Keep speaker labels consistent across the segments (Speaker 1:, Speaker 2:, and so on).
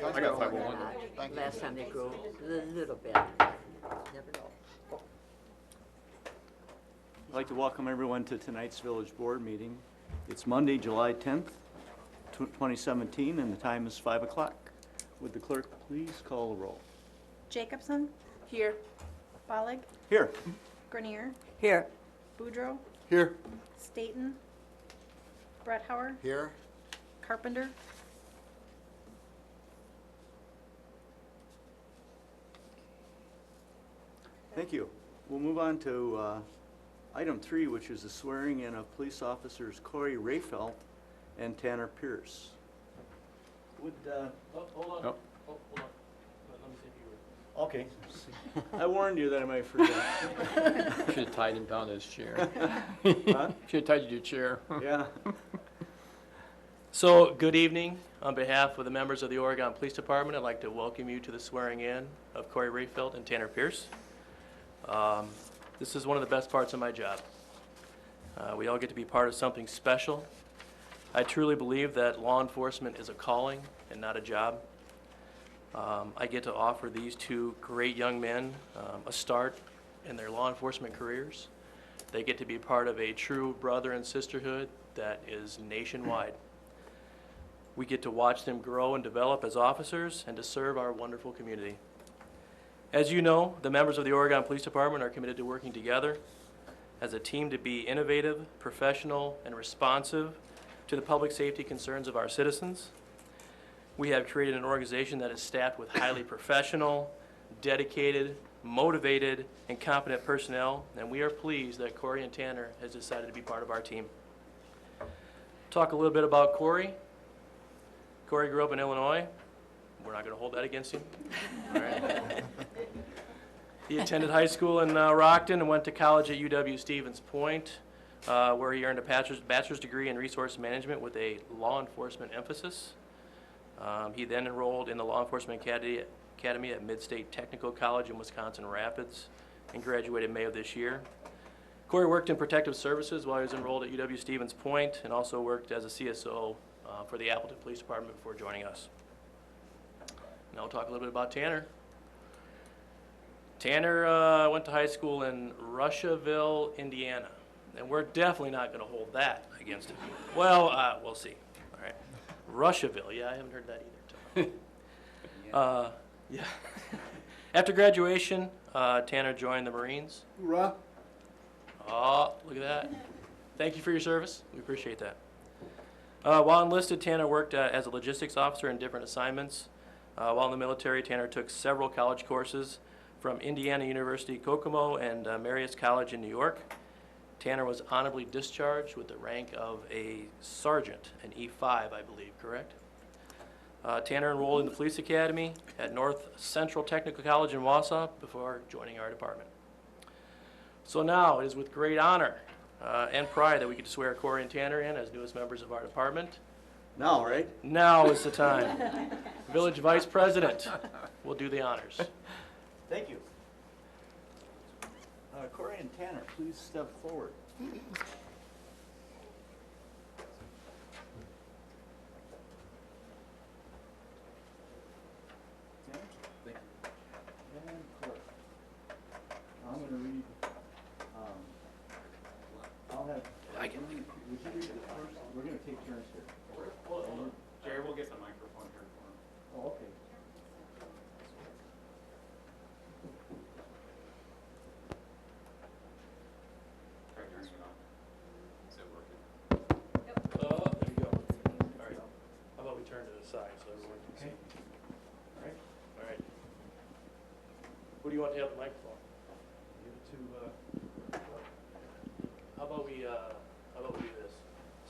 Speaker 1: I got 501.
Speaker 2: Thank you. Last time they grew a little bit. Never know.
Speaker 3: I'd like to welcome everyone to tonight's village board meeting. It's Monday, July 10th, 2017, and the time is 5 o'clock. Would the clerk please call the roll?
Speaker 4: Jacobson,
Speaker 2: Here.
Speaker 4: Bollig,
Speaker 3: Here.
Speaker 4: Grenier,
Speaker 2: Here.
Speaker 4: Boudreaux,
Speaker 1: Here.
Speaker 4: Staten, Bretthauer,
Speaker 1: Here.
Speaker 4: Carpenter,
Speaker 3: Thank you. We'll move on to item 3, which is the swearing in of police officers Corey Rayfelt and Tanner Pierce. Would,
Speaker 5: Hold on.
Speaker 1: Oh.
Speaker 5: Hold on. Let me see if you were.
Speaker 3: okay. I warned you that I might forget.
Speaker 5: Should have tied him down to his chair.
Speaker 3: Huh?
Speaker 5: Should have tied you to your chair.
Speaker 3: Yeah.
Speaker 5: So, good evening. On behalf of the members of the Oregon Police Department, I'd like to welcome you to the swearing in of Corey Rayfelt and Tanner Pierce. This is one of the best parts of my job. We all get to be part of something special. I truly believe that law enforcement is a calling and not a job. I get to offer these two great young men a start in their law enforcement careers. They get to be part of a true brother and sisterhood that is nationwide. We get to watch them grow and develop as officers and to serve our wonderful community. As you know, the members of the Oregon Police Department are committed to working together as a team to be innovative, professional, and responsive to the public safety concerns of our citizens. We have created an organization that is staffed with highly professional, dedicated, motivated, and competent personnel, and we are pleased that Corey and Tanner has decided to be part of our team. Talk a little bit about Corey. Corey grew up in Illinois. We're not going to hold that against him. All right. He attended high school in Rockton and went to college at UW-Stevens Point, where he earned a bachelor's degree in resource management with a law enforcement emphasis. He then enrolled in the Law Enforcement Academy at Mid-State Technical College in Wisconsin Rapids and graduated in May of this year. Corey worked in protective services while he was enrolled at UW-Stevens Point and also worked as a CSO for the Appleton Police Department before joining us. Now we'll talk a little bit about Tanner. Tanner went to high school in Russiaville, Indiana, and we're definitely not going to hold that against him. Well, we'll see. All right, Russiaville. Yeah, I haven't heard that either. Yeah. After graduation, Tanner joined the Marines.
Speaker 1: Hoorah.
Speaker 5: Oh, look at that. Thank you for your service. We appreciate that. While enlisted, Tanner worked as a logistics officer in different assignments. While in the military, Tanner took several college courses from Indiana University Kokomo and Marius College in New York. Tanner was honorably discharged with the rank of a sergeant, an E5, I believe, correct? Tanner enrolled in the police academy at North Central Technical College in Wausau before joining our department. So now it is with great honor and pride that we get to swear Corey and Tanner in as newest members of our department.
Speaker 3: Now, right?
Speaker 5: Now is the time. Village Vice President will do the honors.
Speaker 3: Thank you. Corey and Tanner, please step forward. Tanner? Thank you. And Corey. I'm going to read, I'll have,
Speaker 5: I can-
Speaker 3: would you read it first? We're going to take turns here.
Speaker 5: Hold on.
Speaker 6: Jerry, we'll get the microphone here for him.
Speaker 3: Oh, okay.
Speaker 6: Try turning it on. Is it working?
Speaker 5: Oh, there you go. All right. How about we turn to the side so everyone can see?
Speaker 3: All right.
Speaker 5: All right. Who do you want to have the microphone?
Speaker 3: Give it to,
Speaker 5: How about we do this?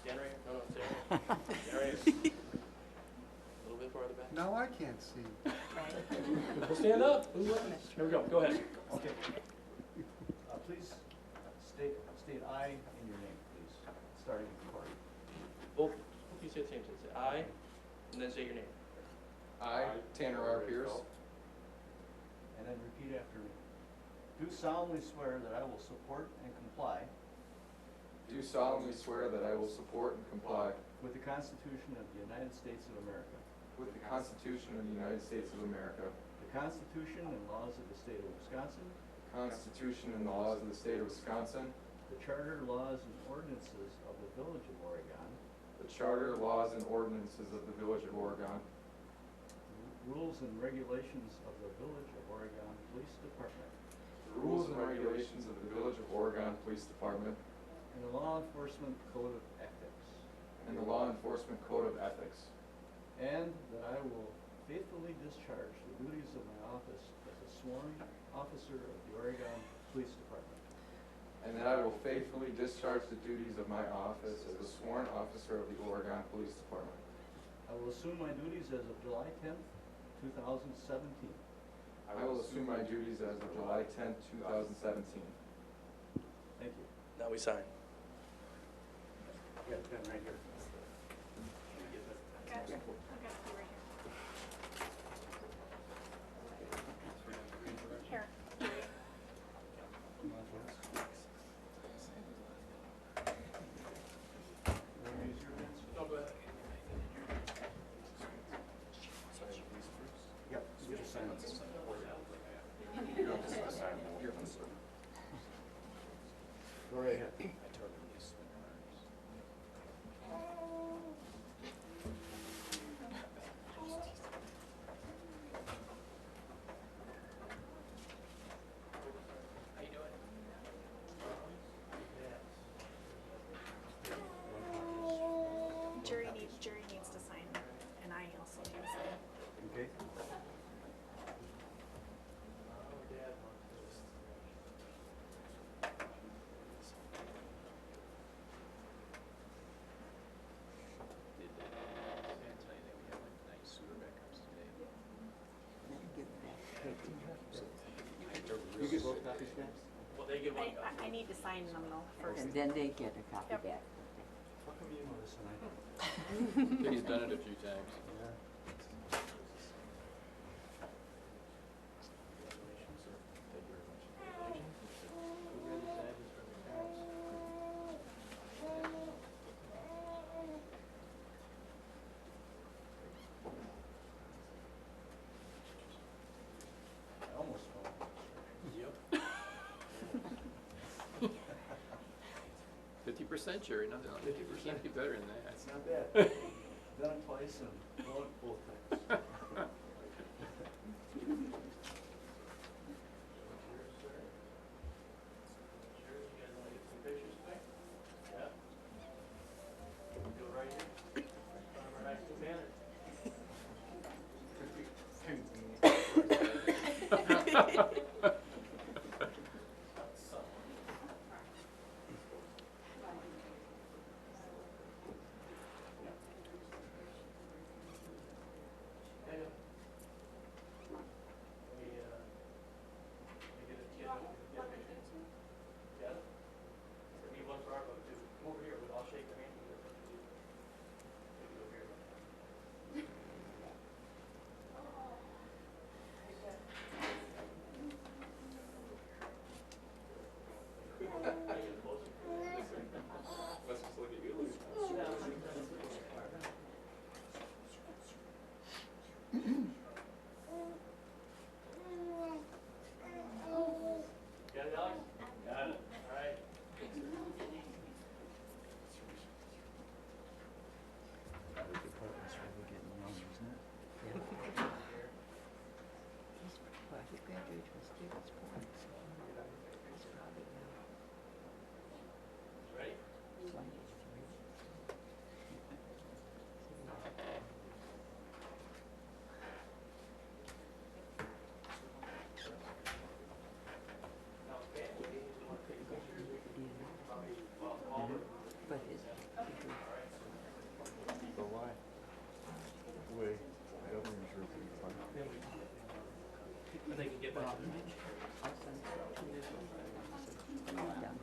Speaker 5: Stand right? No, stand right. Stand right. A little bit farther back.
Speaker 1: Now I can't see.
Speaker 5: Well, stand up. Here we go. Go ahead.
Speaker 3: okay. Please state I in your name, please, starting with Corey.
Speaker 5: Both you say the same thing. Say I, and then say your name.
Speaker 7: I, Tanner R. Pierce,
Speaker 3: And then repeat after me. Do solemnly swear that I will support and comply
Speaker 7: do solemnly swear that I will support and comply
Speaker 3: with the Constitution of the United States of America
Speaker 7: with the Constitution of the United States of America,
Speaker 3: the Constitution and laws of the state of Wisconsin,
Speaker 7: the Constitution and laws of the state of Wisconsin,
Speaker 3: the charter, laws, and ordinances of the Village of Oregon,
Speaker 7: the charter, laws, and ordinances of the Village of Oregon,
Speaker 3: rules and regulations of the Village of Oregon Police Department,
Speaker 7: the rules and regulations of the Village of Oregon Police Department,
Speaker 3: and the Law Enforcement Code of Ethics,
Speaker 7: and the Law Enforcement Code of Ethics,
Speaker 3: and that I will faithfully discharge the duties of my office as a sworn officer of the Oregon Police Department.
Speaker 7: and that I will faithfully discharge the duties of my office as a sworn officer of the Oregon Police Department.
Speaker 3: I will assume my duties as of July 10th, 2017.
Speaker 7: I will assume my duties as of July 10th, 2017.
Speaker 3: Thank you.
Speaker 5: Now we sign.
Speaker 3: Got a pen right here.
Speaker 4: I've got you right here. Here.
Speaker 5: No, go ahead.
Speaker 3: Yep. You just sign it. Go right ahead.
Speaker 5: How you doing?
Speaker 4: Jury needs to sign, and I also need to sign.
Speaker 3: Okay. You get both copies, guys?
Speaker 5: Well, they get one copy.
Speaker 4: I need to sign them though first.
Speaker 2: And then they get a copy
Speaker 4: Yep.
Speaker 2: back.
Speaker 3: How come you know this and I don't?
Speaker 6: He's done it a few times.
Speaker 3: I almost fell.
Speaker 5: Yep.
Speaker 6: 50%, Jerry, nothing like 50%. Can't be better than that.
Speaker 3: It's not bad. Done it twice and blown it both times.
Speaker 6: Let's just look at you.
Speaker 5: Got it, Alex? Got it. All right.
Speaker 3: The department's really getting young, isn't it?
Speaker 2: Well, he graduated from Stevens Point, so he's probably now
Speaker 5: Ready?
Speaker 2: 23. But his degree.
Speaker 3: But why? The way governors are pretty fun.
Speaker 5: I think you get back to the
Speaker 2: I'll send it to you. So, done.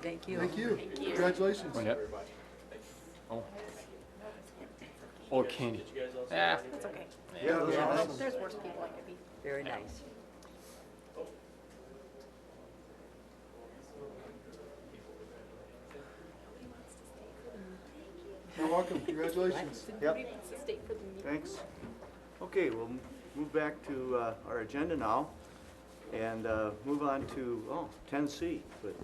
Speaker 2: Thank you.
Speaker 1: Thank you. Congratulations.
Speaker 6: Yep. Oh.
Speaker 1: OCAmedia.
Speaker 5: Did you guys all see
Speaker 1: Ah.
Speaker 5: that?
Speaker 4: That's okay.
Speaker 7: Yeah, that's
Speaker 2: Yeah.
Speaker 7: awesome.
Speaker 4: There's worse people I could be.
Speaker 2: Very nice.
Speaker 8: You're welcome, congratulations.
Speaker 3: Yep.
Speaker 4: Wants to stay for the meeting.
Speaker 3: Thanks. Okay, we'll move back to our agenda now and move on to, 10C, but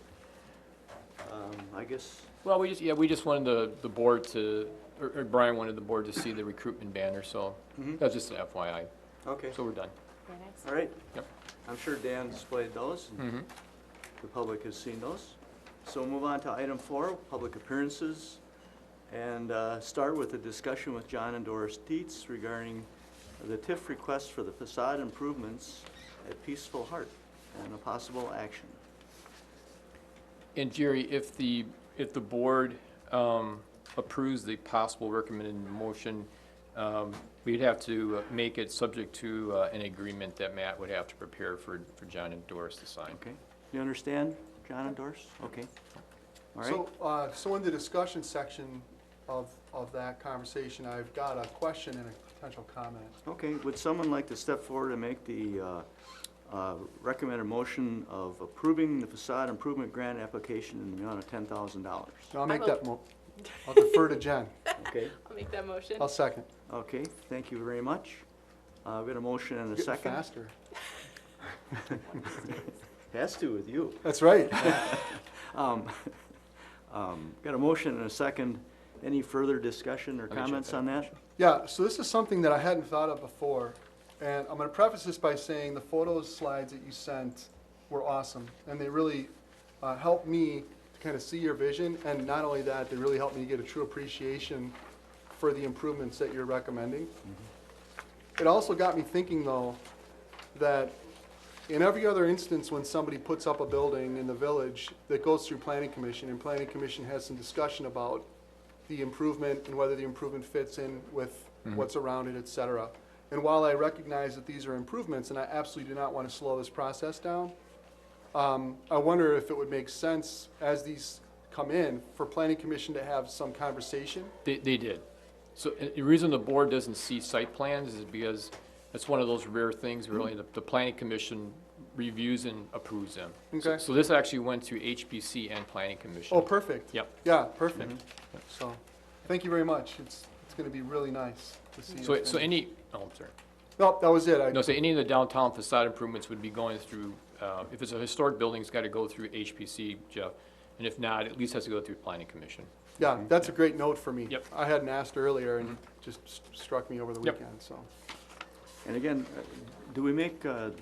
Speaker 3: I guess,
Speaker 1: Well, we just wanted the board to, or Brian wanted the board to see the recruitment banner, so
Speaker 3: Mhm.
Speaker 1: that's just an FYI.
Speaker 3: okay,
Speaker 1: So we're done.
Speaker 4: Very nice.
Speaker 3: all right.
Speaker 1: Yep.
Speaker 3: I'm sure Dan displayed those, and
Speaker 1: Mm-hmm.
Speaker 3: the public has seen those. So we'll move on to item 4, public appearances, and start with a discussion with John and Doris Dietz regarding the TIF request for the facade improvements at Peaceful Heart and a possible action.
Speaker 1: And Jerry, if the board approves the possible recommended motion, we'd have to make it subject to an agreement that Matt would have to prepare for John and Doris to sign.
Speaker 3: Okay, you understand, John and Doris? Okay. All right,
Speaker 8: So in the discussion section of that conversation, I've got a question and a potential comment.
Speaker 3: okay, would someone like to step forward and make the recommended motion of approving the facade improvement grant application in the amount of $10,000?
Speaker 8: So I'll make
Speaker 4: will.
Speaker 8: that, I'll defer to Jen.
Speaker 3: Okay,
Speaker 4: I'll make that motion.
Speaker 8: I'll second.
Speaker 3: okay, thank you very much. We've got a motion and a
Speaker 8: Getting
Speaker 3: second.
Speaker 8: faster.
Speaker 3: Has to with you.
Speaker 8: That's right.
Speaker 3: Got a motion and a second. Any further discussion or
Speaker 1: I'll get you
Speaker 3: comments
Speaker 1: that
Speaker 3: on that?
Speaker 8: Yeah, so this is something that I hadn't thought of before, and I'm gonna preface this by saying the photos, slides that you sent were awesome, and they really helped me to kind of see your vision, and not only that, they really helped me get a true appreciation for the improvements that you're recommending. It also got me thinking, though, that in every other instance when somebody puts up a building in the village that goes through planning commission, and planning commission has some discussion about the improvement and whether the improvement fits in with what's around it, et cetera. And while I recognize that these are improvements, and I absolutely do not want to slow this process down, I wonder if it would make sense, as these come in, for planning commission to have some conversation.
Speaker 1: They did. So the reason the board doesn't see site plans is because it's one of those rare things, really, the planning commission reviews and approves them.
Speaker 8: Okay.
Speaker 1: So this actually went to HPC and planning commission.
Speaker 8: Oh, perfect.
Speaker 1: Yep.
Speaker 8: Yeah, perfect. So, thank you very much. It's gonna be really nice to see.
Speaker 1: So
Speaker 8: it.
Speaker 1: any, oh, I'm sorry.
Speaker 8: No, that was it.
Speaker 1: No, so any of the downtown facade improvements would be going through, if it's a historic building, it's got to go through HPC, Jeff. And if not, at least has to go through planning commission.
Speaker 8: Yeah, that's a great note for me.
Speaker 1: Yep.
Speaker 8: I hadn't asked earlier, and it just struck me over the
Speaker 1: Yep.
Speaker 8: weekend, so.
Speaker 3: And again, do we make the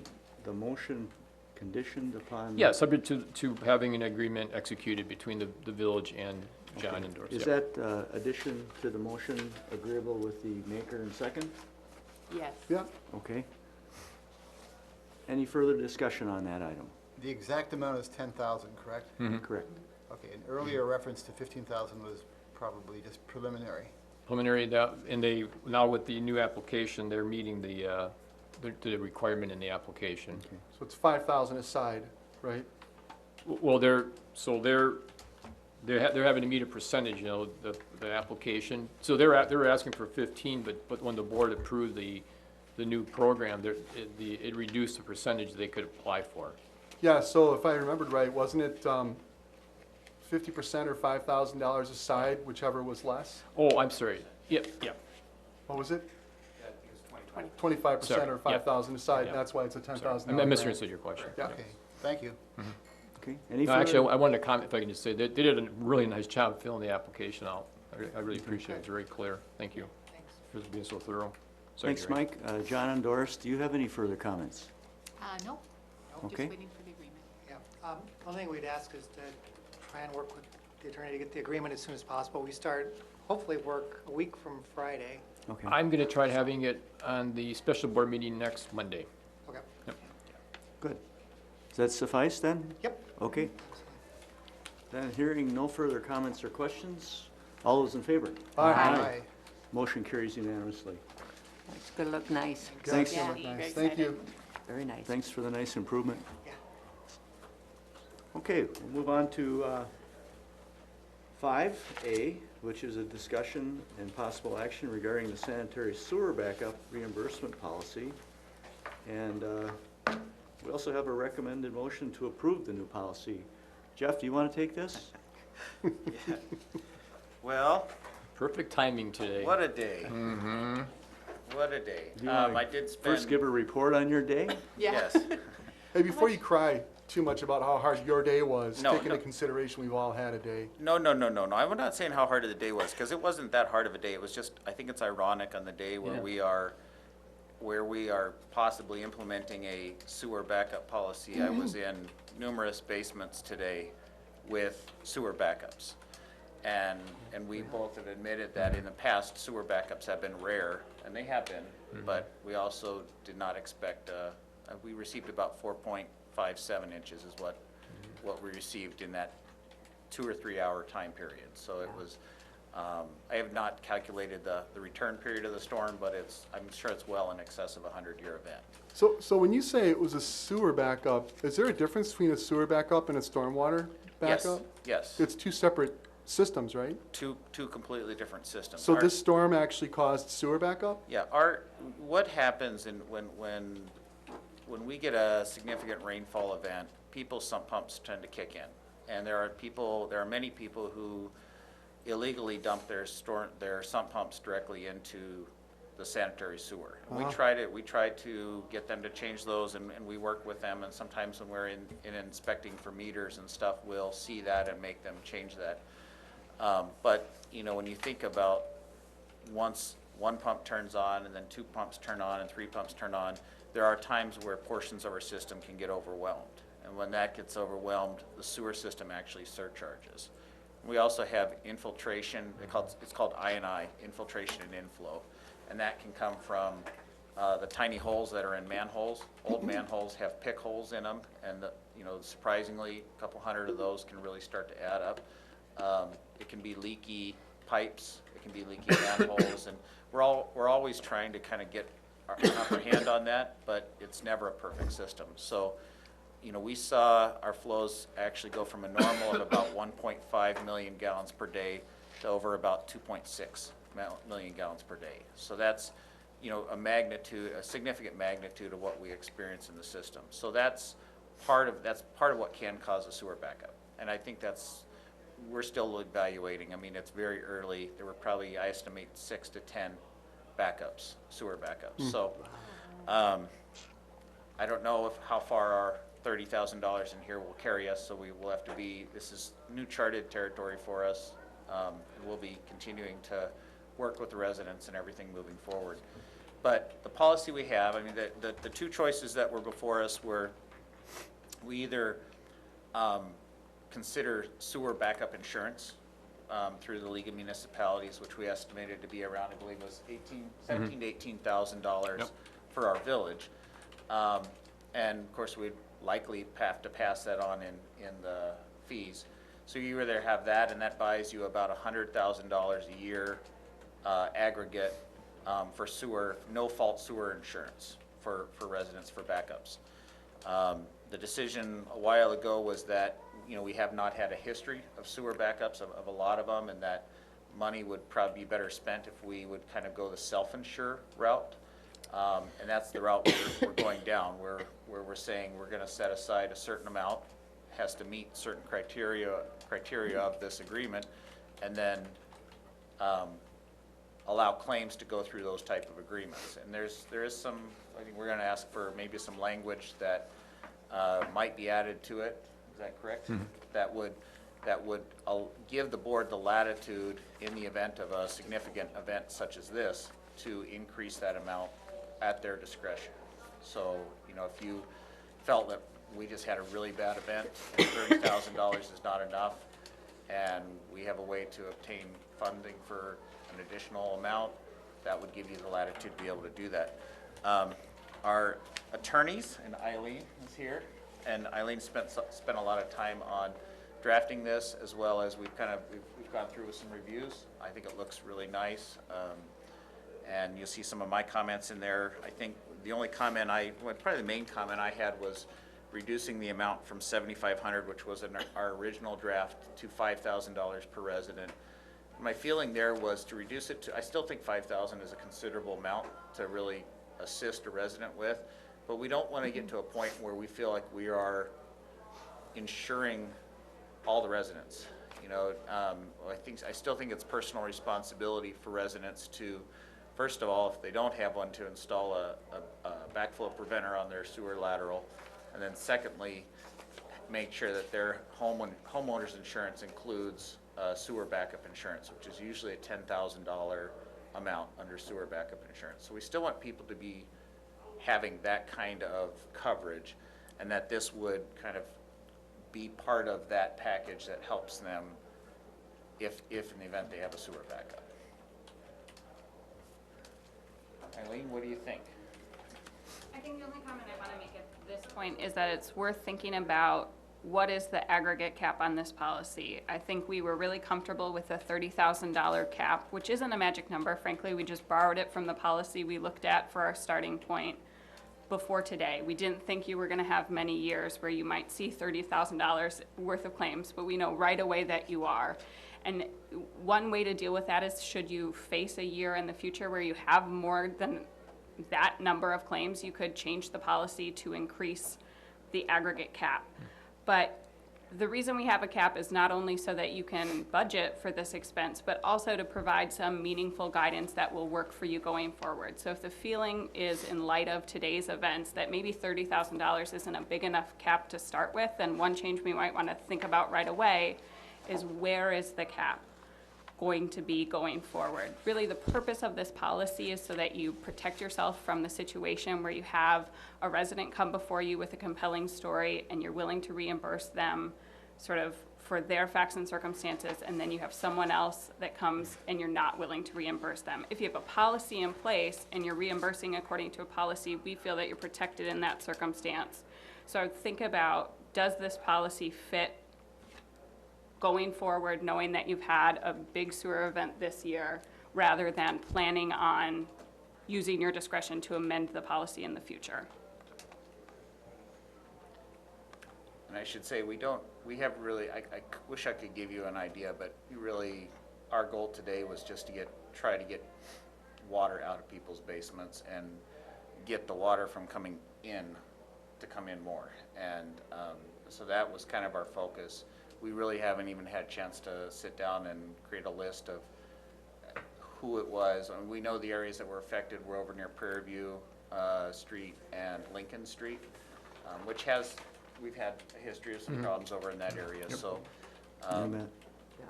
Speaker 3: motion conditioned upon?
Speaker 1: Yeah, subject to having an agreement executed between the village and John
Speaker 3: Okay.
Speaker 1: and Doris.
Speaker 3: Is
Speaker 1: Yep.
Speaker 3: that addition to the motion agreeable with the maker and second?
Speaker 2: Yes.
Speaker 8: Yeah,
Speaker 3: Okay. Any further discussion on that item?
Speaker 9: The exact amount is 10,000, correct?
Speaker 1: Mhm.
Speaker 3: Correct.
Speaker 9: Okay, an earlier reference to 15,000 was probably just preliminary.
Speaker 1: Preliminary, and they, now with the new application, they're meeting the requirement in the application.
Speaker 3: Okay.
Speaker 8: so it's 5,000 aside, right?
Speaker 1: Well, they're having to meet a percentage, you know, the application. So they're asking for 15, but when the board approved the new program, it reduced the percentage they could apply for.
Speaker 8: Yeah, so if I remembered right, wasn't it 50% or $5,000 aside, whichever was less?
Speaker 1: Oh, I'm sorry. Yep.
Speaker 8: What was it?
Speaker 6: Yeah, I think it was 25.
Speaker 8: 25%
Speaker 1: Sorry,
Speaker 8: or
Speaker 1: yep.
Speaker 8: 5,000 aside, and
Speaker 1: Yep.
Speaker 8: that's why it's a
Speaker 1: Sorry.
Speaker 8: $10,000.
Speaker 1: I misunderstood your question.
Speaker 8: Yeah.
Speaker 9: Okay, thank you.
Speaker 3: Okay. Any
Speaker 1: No,
Speaker 3: further?
Speaker 1: actually, I wanted to comment, if I can just say, they did a really nice job filling the application out. I really appreciate it. It's very clear. Thank you for being so thorough. Sorry,
Speaker 3: Thanks,
Speaker 1: Gary.
Speaker 3: Mike. John and Doris, do you have any further comments?
Speaker 10: No, just
Speaker 3: Okay.
Speaker 10: waiting for the agreement.
Speaker 11: Yeah, the only thing we'd ask is to try and work with the attorney to get the agreement as soon as possible. We start, hopefully work a week from Friday.
Speaker 3: Okay.
Speaker 1: I'm going to try having it on the special board meeting next Monday.
Speaker 11: Okay.
Speaker 3: Good. Does that suffice then?
Speaker 11: Yep.
Speaker 3: Okay. Then hearing no further comments or questions, all those in favor?
Speaker 8: Aye.
Speaker 3: Motion carries unanimously.
Speaker 2: It's gonna look nice.
Speaker 3: Thanks.
Speaker 8: That's gonna look nice. Thank you.
Speaker 2: Very nice.
Speaker 3: Thanks for the nice improvement.
Speaker 11: Yeah.
Speaker 3: Okay, we'll move on to 5A, which is a discussion and possible action regarding the sanitary sewer backup reimbursement policy. And we also have a recommended motion to approve the new policy. Jeff, do you want to take this?
Speaker 6: Well,
Speaker 1: Perfect timing today.
Speaker 6: what a day. What a day.
Speaker 3: Do you wanna
Speaker 6: I did spend.
Speaker 3: First, give a report on your day?
Speaker 6: Yes.
Speaker 8: Hey, before you cry too much about how hard your day was,
Speaker 6: No,
Speaker 8: take into
Speaker 6: no.
Speaker 8: consideration we've all had a day.
Speaker 6: No. I'm not saying how hard the day was, because it wasn't that hard of a day. It was just, I think it's ironic on the day where
Speaker 1: Yeah.
Speaker 6: we are possibly implementing a sewer backup policy. I was in numerous basements today with sewer backups. And we both have admitted that in the past, sewer backups have been rare, and they have been, but we also did not expect, we received about 4.57 inches is what we received in that 2 or 3 hour time period. So it was, I have not calculated the return period of the storm, but I'm sure it's well in excess of a 100-year event.
Speaker 8: So when you say it was a sewer backup, is there a difference between a sewer backup and a stormwater backup?
Speaker 6: Yes,
Speaker 8: It's two separate systems, right?
Speaker 6: two completely different systems.
Speaker 8: So this storm actually caused sewer backup?
Speaker 6: Yeah, what happens when we get a significant rainfall event, people's sump pumps tend to kick in. And there are many people who illegally dump their sump pumps directly into the sanitary sewer. And we try to get them to change those, and we work with them, and sometimes when we're in inspecting for meters and stuff, we'll see that and make them change that. But, when you think about once one pump turns on, and then 2 pumps turn on, and 3 pumps turn on, there are times where portions of our system can get overwhelmed. And when that gets overwhelmed, the sewer system actually surcharges. We also have infiltration, it's called I&I, infiltration and inflow. And that can come from the tiny holes that are in manholes. Old manholes have pick holes in them, and surprisingly, a couple hundred of those can really start to add up. It can be leaky pipes, it can be leaky manholes, and we're always trying to kind of get an upper hand on that, but it's never a perfect system. So, we saw our flows actually go from a normal of about 1.5 million gallons per day to over about 2.6 million gallons per day. So that's, a significant magnitude of what we experience in the system. So that's part of what can cause a sewer backup. And I think we're still evaluating. I mean, it's very early. There were probably, I estimate, 6 to 10 backups, sewer backups. So, I don't know how far our $30,000 in here will carry us, so we will have to this is new charted territory for us. We'll be continuing to work with the residents and everything moving forward. But the policy we have, I mean, the 2 choices that were before us were, we either consider sewer backup insurance through the League of Municipalities, which we estimated to be around, I believe it was $17,000 to $18,000 for our village. And of course, we'd likely have to pass that on in the fees. So you either have that, and that buys you about $100,000 a year aggregate for sewer, no-fault sewer insurance for residents for backups. The decision a while ago was that, we have not had a history of sewer backups of a lot of them, and that money would probably be better spent if we would kind of go the self-insure route. And that's the route we're going down, where we're saying we're going to set aside a certain amount, has to meet certain criteria of this agreement, and then allow claims to go through those type of agreements. And there is some, I think we're going to ask for maybe some language that might be added to it. Is that correct? That would give the board the latitude in the event of a significant event such as this to increase that amount at their discretion. So, if you felt that we just had a really bad event and $30,000 is not enough, and we have a way to obtain funding for an additional amount, that would give you the latitude to be able to do that. Our attorneys, and Eileen is here, and Eileen spent a lot of time on drafting this, as well as we've gone through with some reviews. I think it looks really nice. And you'll see some of my comments in there. I think the only comment probably the main comment I had was reducing the amount from $7,500, which was in our original draft, to $5,000 per resident. My feeling there was to reduce it to, I still think 5,000 is a considerable amount to really assist a resident with, but we don't want to get to a point where we feel like we are insuring all the residents. You know, I still think it's personal responsibility for residents to, first of all, if they don't have one, to install a backflow preventer on their sewer lateral, and then secondly, make sure that their homeowner's insurance includes sewer backup insurance, which is usually a $10,000 amount under sewer backup insurance. So we still want people to be having that kind of coverage, and that this would kind of be part of that package that helps them if in the event they have a sewer backup. Eileen, what do you think?
Speaker 12: I think the only comment I want to make at this point is that it's worth thinking about what is the aggregate cap on this policy. I think we were really comfortable with a $30,000 cap, which isn't a magic number. Frankly, we just borrowed it from the policy we looked at for our starting point before today. We didn't think you were going to have many years where you might see $30,000 worth of claims, but we know right away that you are. And one way to deal with that is, should you face a year in the future where you have more than that number of claims, you could change the policy to increase the aggregate cap. But the reason we have a cap is not only so that you can budget for this expense, but also to provide some meaningful guidance that will work for you going forward. So if the feeling is, in light of today's events, that maybe $30,000 isn't a big enough cap to start with, then one change we might want to think about right away is, where is the cap going to be going forward? Really, the purpose of this policy is so that you protect yourself from the situation where you have a resident come before you with a compelling story and you're willing to reimburse them sort of for their facts and circumstances, and then you have someone else that comes and you're not willing to reimburse them. If you have a policy in place and you're reimbursing according to a policy, we feel that you're protected in that circumstance. So I would think about, does this policy fit going forward, knowing that you've had a big sewer event this year, rather than planning on using your discretion to amend the policy in the future.
Speaker 6: And I should say, we have really, I wish I could give you an idea, but our goal today was just to try to get water out of people's basements and get the water from coming in to come in more. And so that was kind of our focus. We really haven't even had a chance to sit down and create a list of who it was. I mean, we know the areas that were affected were over near Prairie View Street and Lincoln Street, which we've had a history of some problems over in that area. Yep. So,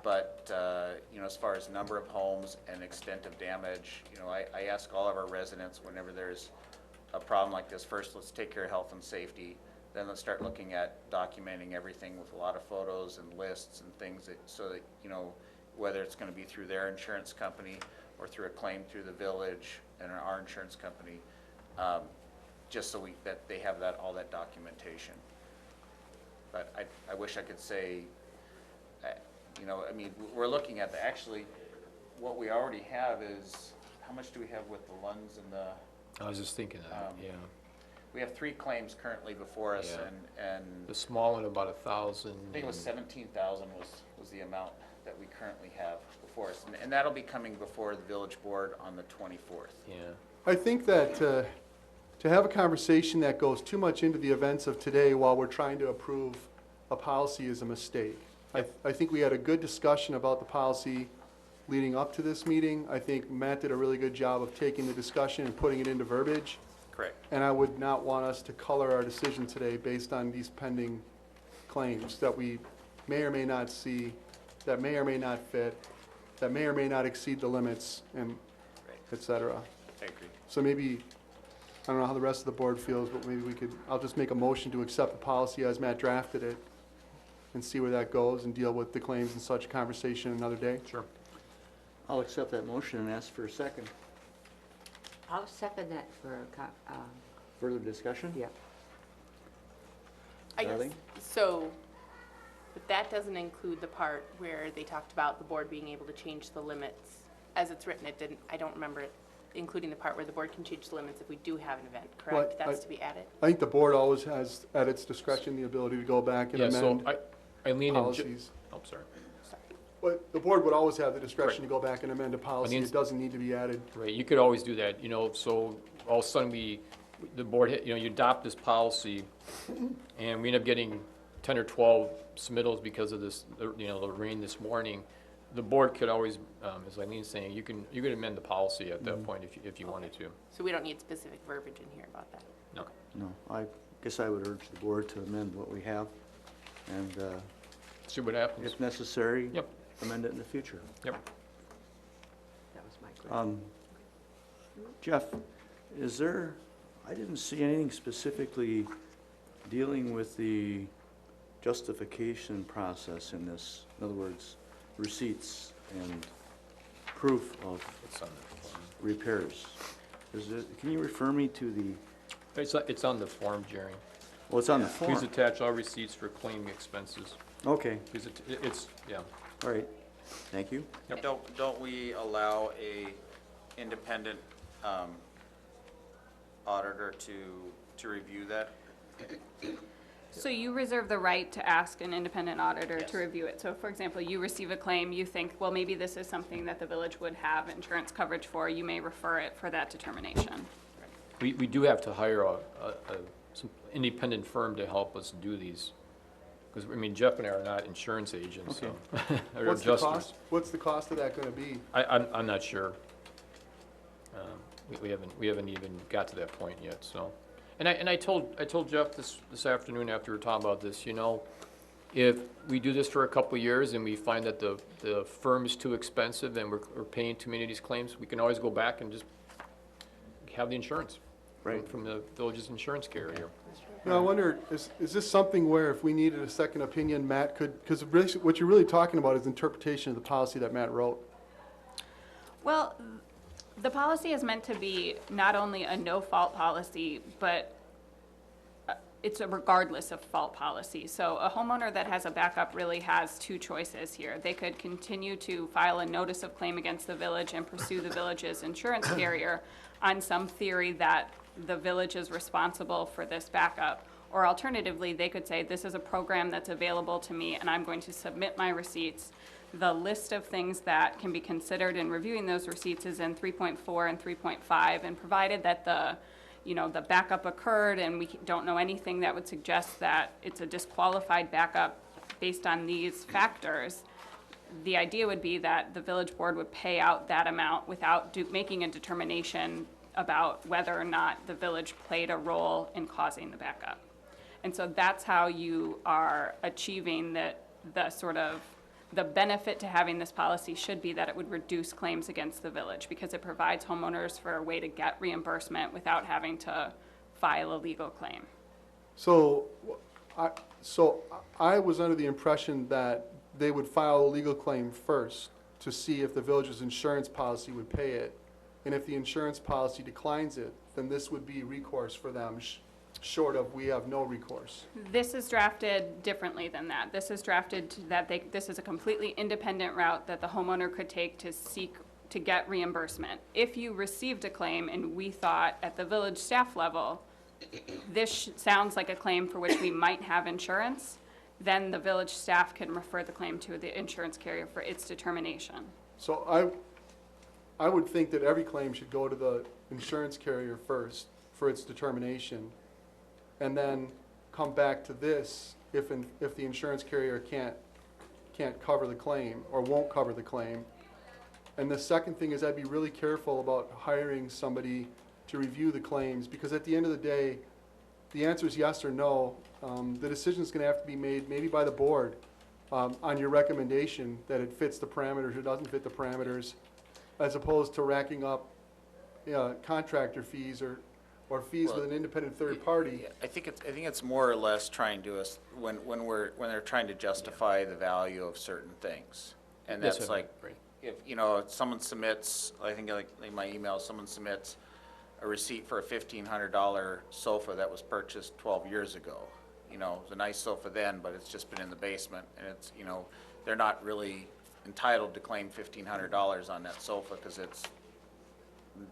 Speaker 6: but you know, as far as number of homes and extent of damage, you know, I ask all of our residents, whenever there's a problem like this, first let's take care of health and safety. Then let's start looking at documenting everything with a lot of photos and lists and things, so that, you know, whether it's going to be through their insurance company or through a claim through the village and our insurance company, just so that they have all that documentation. But I wish I could say, you know, I mean, we're looking at actually what we already have is, how much do we have with the Lunds and the?
Speaker 1: I was just thinking that, yeah.
Speaker 6: We have 3 claims currently before us,
Speaker 1: Yeah.
Speaker 6: and
Speaker 1: The small one, about 1,000.
Speaker 6: I think it was 17,000 was the amount that we currently have before us, and that'll be coming before the village board on the 24th.
Speaker 1: Yeah.
Speaker 8: I think that to have a conversation that goes too much into the events of today while we're trying to approve a policy is a mistake. I think we had a good discussion about the policy leading up to this meeting. I think Matt did a really good job of taking the discussion and putting it into verbiage.
Speaker 6: Correct.
Speaker 8: And I would not want us to color our decision today based on these pending claims that we may or may not see, that may or may not fit, that may or may not exceed the limits, and et cetera.
Speaker 6: I agree.
Speaker 8: So maybe, I don't know how the rest of the board feels, but maybe I'll just make a motion to accept the policy as Matt drafted it and see where that goes and deal with the claims and such conversation another day.
Speaker 1: Sure.
Speaker 3: I'll accept that motion and ask for a second.
Speaker 2: I'll second that for,
Speaker 3: Further discussion?
Speaker 2: yeah.
Speaker 13: I guess,
Speaker 3: Darlene?
Speaker 13: so, but that doesn't include the part where they talked about the board being able to change the limits. As it's written, it didn't, I don't remember it including the part where the board can change the limits if we do have an event,
Speaker 8: Well,
Speaker 13: correct? That's to be added?
Speaker 8: I think the board always has at its discretion the ability to go back and
Speaker 1: Yeah, so
Speaker 8: amend
Speaker 1: Eileen and,
Speaker 8: policies.
Speaker 1: oh, sorry.
Speaker 8: But the board would always have the discretion to go back and amend a policy.
Speaker 1: Eileen's-
Speaker 8: It doesn't need to be added.
Speaker 1: Right, you could always do that, so all of a sudden the board, you adopt this policy, and we end up getting 10 or 12 submittals because of this, the rain this morning. The board could always, as Eileen's saying, you can amend the policy at that point if you wanted to.
Speaker 13: So we don't need specific verbiage in here about that?
Speaker 1: No.
Speaker 3: No, I guess I would urge the board to amend what we have, and
Speaker 1: See what happens.
Speaker 3: if necessary,
Speaker 1: Yep.
Speaker 3: amend it in the future.
Speaker 1: Yep.
Speaker 2: That was my question.
Speaker 3: Jeff, I didn't see anything specifically dealing with the justification process in this. In other words, receipts and proof of
Speaker 1: It's on the form.
Speaker 3: repairs. Can you refer me to the,
Speaker 1: It's on the form, Jerry.
Speaker 3: well, it's on the
Speaker 1: Please
Speaker 3: form.
Speaker 1: attach all receipts for claim expenses.
Speaker 3: Okay,
Speaker 1: Because it's, yeah.
Speaker 3: all right, thank you.
Speaker 1: Yep.
Speaker 6: Don't we allow a independent auditor to review that?
Speaker 12: So you reserve the right to ask an independent auditor
Speaker 6: Yes.
Speaker 12: to review it. So for example, you receive a claim, you think, well, maybe this is something that the village would have insurance coverage for, you may refer it for that determination.
Speaker 1: We do have to hire some independent firm to help us do these. Because, Jeff and I are not insurance agents, so. or
Speaker 8: What's the
Speaker 1: adjusters.
Speaker 8: cost? What's the cost of that gonna be?
Speaker 1: I'm not sure. We haven't even got to that point yet, so. And I told Jeff this afternoon after we were talking about this, if we do this for a couple of years and we find that the firm is too expensive and we're paying too many of these claims, we can always go back and just have the insurance.
Speaker 3: Right.
Speaker 1: From the village's insurance carrier.
Speaker 8: Now, I wonder, is this something where if we needed a second opinion, Matt could, because what you're really talking about is interpretation of the policy that Matt wrote.
Speaker 12: Well, the policy is meant to be not only a no-fault policy, but it's a regardless of fault policy. So a homeowner that has a backup really has two choices here. They could continue to file a notice of claim against the village and pursue the village's insurance carrier on some theory that the village is responsible for this backup. Or alternatively, they could say, this is a program that's available to me and I'm going to submit my receipts. The list of things that can be considered in reviewing those receipts is in 3.4 and 3.5, and provided that the backup occurred and we don't know anything that would suggest that it's a disqualified backup based on these factors, the idea would be that the village board would pay out that amount without making a determination about whether or not the village played a role in causing the backup. And so that's how you are achieving the benefit to having this policy should be that it would reduce claims against the village because it provides homeowners for a way to get reimbursement without having to file a legal claim.
Speaker 8: So I was under the impression that they would file a legal claim first to see if the village's insurance policy would pay it. And if the insurance policy declines it, then this would be recourse for them, short of we have no recourse.
Speaker 12: This is drafted differently than that. This is drafted that this is a completely independent route that the homeowner could take to get reimbursement. If you received a claim and we thought at the village staff level, this sounds like a claim for which we might have insurance, then the village staff can refer the claim to the insurance carrier for its determination.
Speaker 8: So I would think that every claim should go to the insurance carrier first for its determination, and then come back to this if the insurance carrier can't cover the claim or won't cover the claim. And the second thing is I'd be really careful about hiring somebody to review the claims, because at the end of the day, the answer is yes or no. The decision is going to have to be made maybe by the board on your recommendation that it fits the parameters or doesn't fit the parameters, as opposed to racking up contractor fees or fees with an independent third party.
Speaker 6: I think it's more or less trying to when they're trying to justify the value of certain things, and
Speaker 1: Yes,
Speaker 6: that's
Speaker 1: I
Speaker 6: like
Speaker 1: agree.
Speaker 6: if someone submits, I think like in my email, someone submits a receipt for a $1,500 sofa that was purchased 12 years ago. It was a nice sofa then, but it's just been in the basement, and it's they're not really entitled to claim $1,500 on that sofa because it's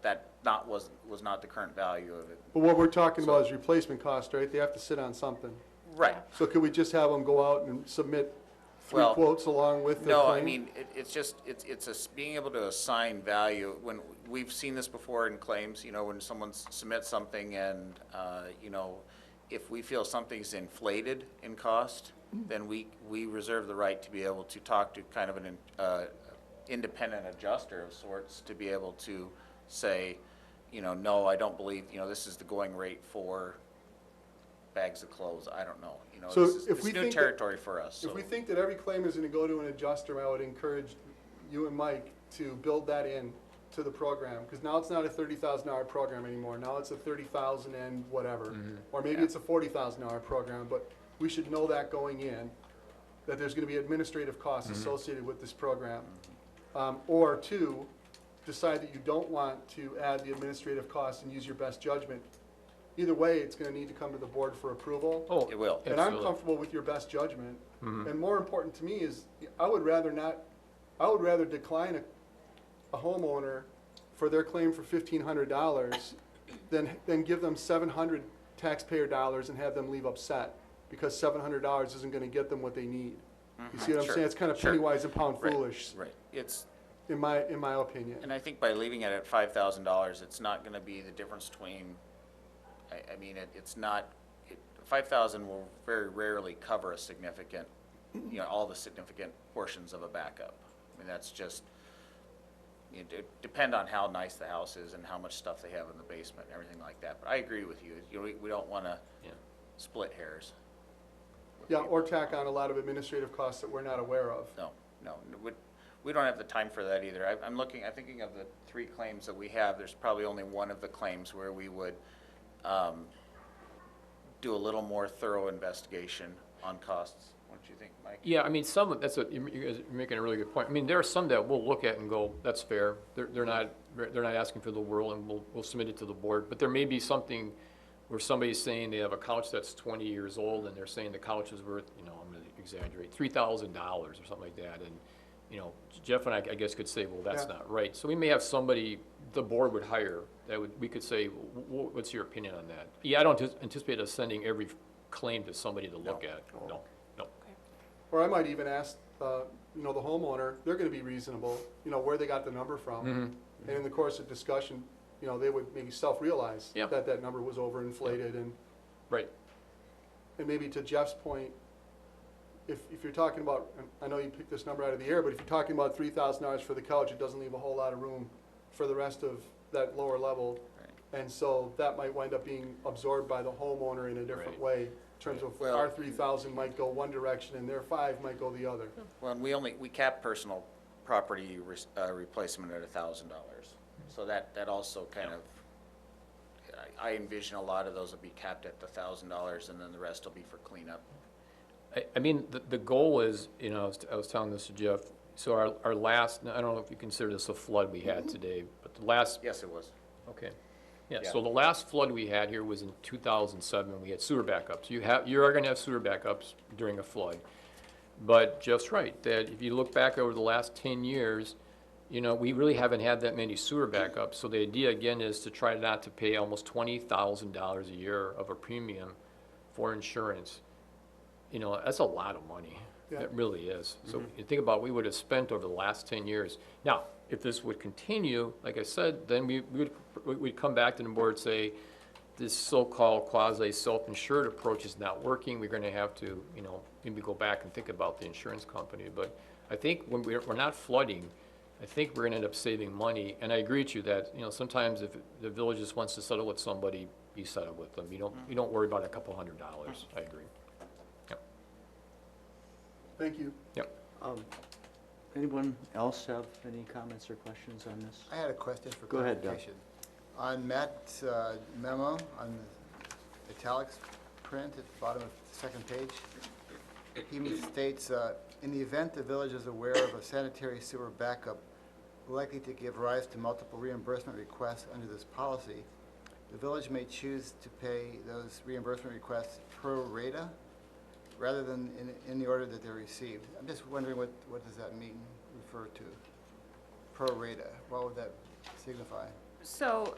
Speaker 6: that was not the current value of it.
Speaker 8: But what we're talking about is replacement cost, right? They have to sit on something.
Speaker 6: Right.
Speaker 8: So could we just have them go out and submit three
Speaker 6: Well,
Speaker 8: quotes along with their
Speaker 6: No,
Speaker 8: claim?
Speaker 6: I mean, being able to assign value, when, we've seen this before in claims, when someone submits something and, if we feel something's inflated in cost, then we reserve the right to be able to talk to kind of an, independent adjuster of sorts to be able to say, no, I don't believe, this is the going rate for bags of clothes, I don't know.
Speaker 8: So
Speaker 6: This
Speaker 8: if
Speaker 6: is
Speaker 8: we
Speaker 6: new
Speaker 8: think that-
Speaker 6: territory for us, so.
Speaker 8: If we think that every claim is gonna go to an adjuster, I would encourage you and Mike to build that in to the program, because now it's not a $30,000 program anymore, now it's a 30,000 and whatever. Or maybe
Speaker 6: Yeah.
Speaker 8: it's a $40,000 program, but we should know that going in, that there's gonna be administrative costs associated with this program. Or two, decide that you don't want to add the administrative costs and use your best judgment. Either way, it's gonna need to come to the board for approval.
Speaker 1: Oh,
Speaker 6: It will.
Speaker 8: And I'm
Speaker 1: absolutely.
Speaker 8: comfortable with your best judgment.
Speaker 1: Mhm.
Speaker 8: And more important to me is, I would rather decline a homeowner for their claim for $1,500 than give them 700 taxpayer dollars and have them leave upset, because $700 isn't gonna get them what they need. You see what I'm
Speaker 6: Sure,
Speaker 8: saying? It's kind of
Speaker 6: sure.
Speaker 8: penny wise and pound
Speaker 6: Right,
Speaker 8: foolish,
Speaker 6: Right, it's,
Speaker 8: in my opinion.
Speaker 6: and I think by leaving it at $5,000, it's not gonna be the difference between, I mean, it's not, 5,000 will very rarely cover a significant, all the significant portions of a backup. I mean, that's just, it depend on how nice the house is and how much stuff they have in the basement and everything like that. But I agree with you, we don't wanna
Speaker 1: Yeah.
Speaker 6: split hairs.
Speaker 8: Yeah, or tack on a lot of administrative costs that we're not aware of.
Speaker 6: No, we don't have the time for that either. I'm thinking of the 3 claims that we have, there's probably only one of the claims where we would do a little more thorough investigation on costs. What do you think, Mike?
Speaker 1: Yeah, I mean, that's what, you guys are making a really good point. I mean, there are some that we'll look at and go, that's fair. They're not asking for the world, and we'll submit it to the board. But there may be something where somebody's saying they have a couch that's 20 years old, and they're saying the couch is worth, I'm gonna exaggerate, $3,000 or something like that. And, Jeff and I guess could say, well, that's
Speaker 8: Yeah.
Speaker 1: not right. So we may have somebody the board would hire we could say, what's your opinion on that? Yeah, I don't anticipate us sending every claim to somebody to look at. No.
Speaker 8: Or I might even ask, the homeowner, they're gonna be reasonable, where they got the number from. And in the course of discussion, they would maybe self-realize
Speaker 1: Yeah.
Speaker 8: that number was overinflated and.
Speaker 1: Right.
Speaker 8: And maybe to Jeff's point, if you're talking about, and I know you picked this number out of the air, but if you're talking about $3,000 for the couch, it doesn't leave a whole lot of room for the rest of that lower level.
Speaker 6: Right.
Speaker 8: And so that might wind up being absorbed by the homeowner in a different
Speaker 1: Right.
Speaker 8: way. In terms of
Speaker 6: Well-
Speaker 8: our 3,000 might go one direction and their 5 might go the other.
Speaker 6: Well, and we cap personal property replacement at $1,000. So that also kind of, I envision a lot of those will be capped at the $1,000, and then the rest will be for cleanup.
Speaker 1: I mean, the goal is, I was telling this to Jeff, so our last, I don't know if you consider this a flood we had today, but the last,
Speaker 6: Yes, it was.
Speaker 1: okay. Yeah,
Speaker 6: Yeah.
Speaker 1: so the last flood we had here was in 2007, we had sewer backups. You are gonna have sewer backups during a flood. But Jeff's right, that if you look back over the last 10 years, we really haven't had that many sewer backups. So the idea, again, is to try not to pay almost $20,000 a year of a premium for insurance. That's a lot of money.
Speaker 8: Yeah.
Speaker 1: It really is. So you think about what we would have spent over the last 10 years. Now, if this would continue, like I said, then we'd come back to the board and say, this so-called quasi-self-insured approach is not working. We're gonna have to, maybe go back and think about the insurance company. But I think when we're not flooding, I think we're gonna end up saving money. And I agree with you that, sometimes if the village just wants to settle with somebody, you settle with them. You don't worry about a couple $100. I agree.
Speaker 8: Thank you.
Speaker 1: Yep.
Speaker 3: Anyone else have any comments or questions on this?
Speaker 9: I had a question for
Speaker 3: Go ahead, Doug.
Speaker 9: clarification. On Matt's memo, on the italics print at the bottom of the second page, he states, in the event the village is aware of a sanitary sewer backup likely to give rise to multiple reimbursement requests under this policy, the village may choose to pay those reimbursement requests pro rata rather than in the order that they're received. I'm just wondering what does that mean, refer to? Pro rata, what would that signify?
Speaker 12: So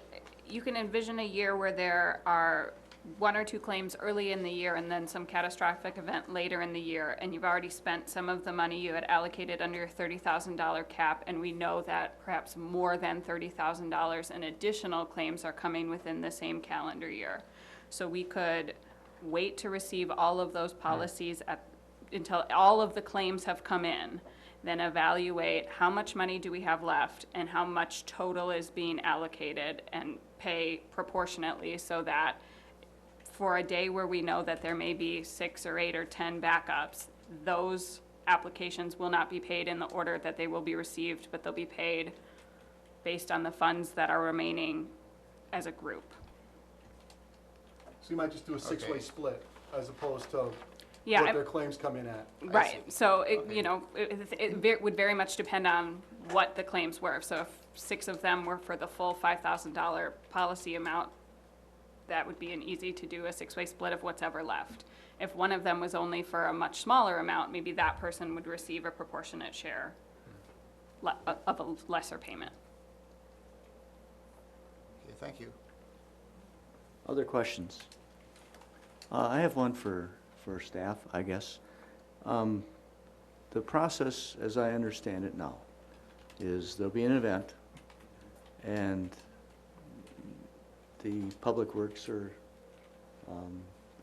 Speaker 12: you can envision a year where there are one or two claims early in the year and then some catastrophic event later in the year, and you've already spent some of the money you had allocated under your $30,000 cap, and we know that perhaps more than $30,000 in additional claims are coming within the same calendar year. So we could wait to receive all of those policies until all of the claims have come in, then evaluate how much money do we have left and how much total is being allocated, and pay proportionately, so that for a day where we know that there may be 6 or 8 or 10 backups, those applications will not be paid in the order that they will be received, but they'll be paid based on the funds that are remaining as a group.
Speaker 8: So you might just do a six-way split as opposed to
Speaker 12: Yeah,
Speaker 8: what their claims come in at.
Speaker 12: right, so it would very much depend on what the claims were. So if 6 of them were for the full $5,000 policy amount, that would be an easy to do a 6-way split of what's ever left. If one of them was only for a much smaller amount, maybe that person would receive a proportionate share of a lesser payment.
Speaker 9: Okay, thank you.
Speaker 3: Other questions? I have one for staff, I guess. The process, as I understand it now, is there'll be an event, and the Public Works or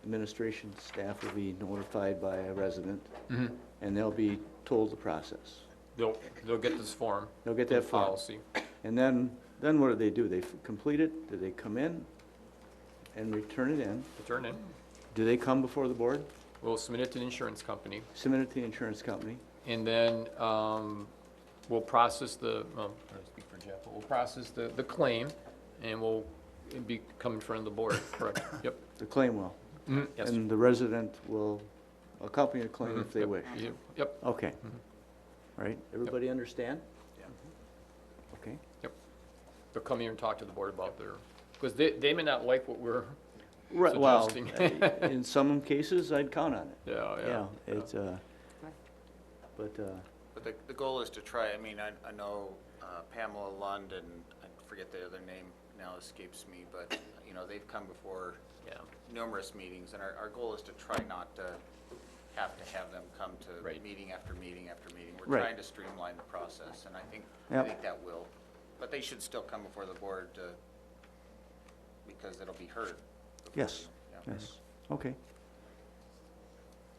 Speaker 3: administration staff will be notified by a resident, and they'll be told the process.
Speaker 1: They'll get this form.
Speaker 3: They'll get that
Speaker 1: with
Speaker 3: form.
Speaker 1: policy.
Speaker 3: And then what do? They complete it? Do they come in and return it in?
Speaker 1: Return in.
Speaker 3: Do they come before the board?
Speaker 1: We'll submit it to the insurance company,
Speaker 3: Submit it to the insurance company?
Speaker 1: and then we'll process the, well, I'm gonna speak for Jeff, but we'll process the claim, and it'll be coming in front of the board, correct? Yep.
Speaker 3: The claim will?
Speaker 1: Yes.
Speaker 3: And the resident will accompany the claim if they
Speaker 1: Yep.
Speaker 3: wish?
Speaker 1: Yep.
Speaker 3: Okay. All right, everybody understand?
Speaker 1: Yeah.
Speaker 3: Okay.
Speaker 1: They'll come here and talk to the board about their, because they may not like what we're
Speaker 3: Right, well,
Speaker 1: suggesting.
Speaker 3: in some cases, I'd count on it.
Speaker 1: Yeah.
Speaker 3: It's, but,
Speaker 6: But the goal is to try, I mean, I know Pamela Lund, and I forget the other name now escapes me, but, they've come before
Speaker 1: Yeah.
Speaker 6: numerous meetings, and our goal is to try not to have them come to
Speaker 1: Right.
Speaker 6: meeting after meeting after meeting. We're
Speaker 3: Right.
Speaker 6: trying to streamline the process, and I think
Speaker 3: Yep.
Speaker 6: that will. But they should still come before the board because it'll be heard. before
Speaker 3: yes,
Speaker 6: the- yeah.
Speaker 3: yes, okay.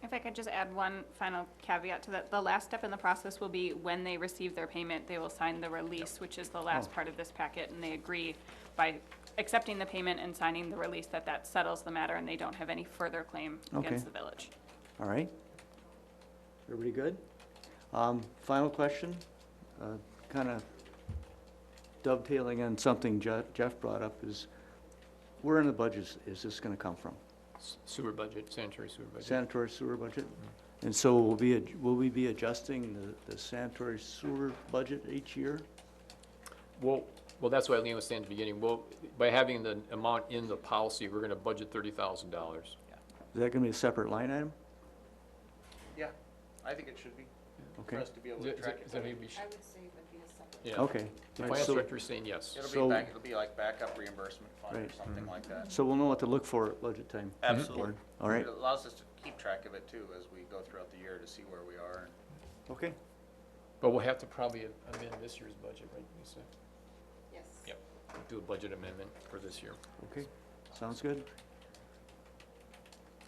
Speaker 12: If I could just add one final caveat to that, the last step in the process will be when they receive their payment, they will sign the release, which is the last part of this packet, and they agree by accepting the payment and signing the release that settles the matter, and they don't have any further claim against the village.
Speaker 3: All right. Everybody good? Final question, kind of dovetailing on something Jeff brought up, is where in the budget is this going to come from?
Speaker 1: Sewer budget, sanitary sewer budget.
Speaker 3: Sanitary sewer budget? And so will we be adjusting the sanitary sewer budget each year?
Speaker 1: Well, that's what Eileen was saying at the beginning. Well, by having the amount in the policy, we're gonna budget $30,000.
Speaker 3: Is that going to be a separate line item?
Speaker 6: Yeah, I think it should be,
Speaker 3: Okay.
Speaker 6: for us to be able to track it.
Speaker 10: I would say it would be a separate.
Speaker 1: Yeah.
Speaker 3: Okay.
Speaker 1: The
Speaker 3: Right,
Speaker 1: finance
Speaker 3: so-
Speaker 1: director is saying yes.
Speaker 3: So-
Speaker 6: It'll be like backup reimbursement fund or
Speaker 3: Right.
Speaker 6: something like that.
Speaker 3: So we'll know what to look for at budget time?
Speaker 6: Absolutely.
Speaker 3: All right,
Speaker 6: It allows us to keep track of it too as we go throughout the year to see where we are.
Speaker 3: okay.
Speaker 1: But we'll have to probably amend this year's budget, right, Lisa?
Speaker 10: Yes.
Speaker 1: Yep. Do a budget amendment for this year.
Speaker 3: Okay, sounds good.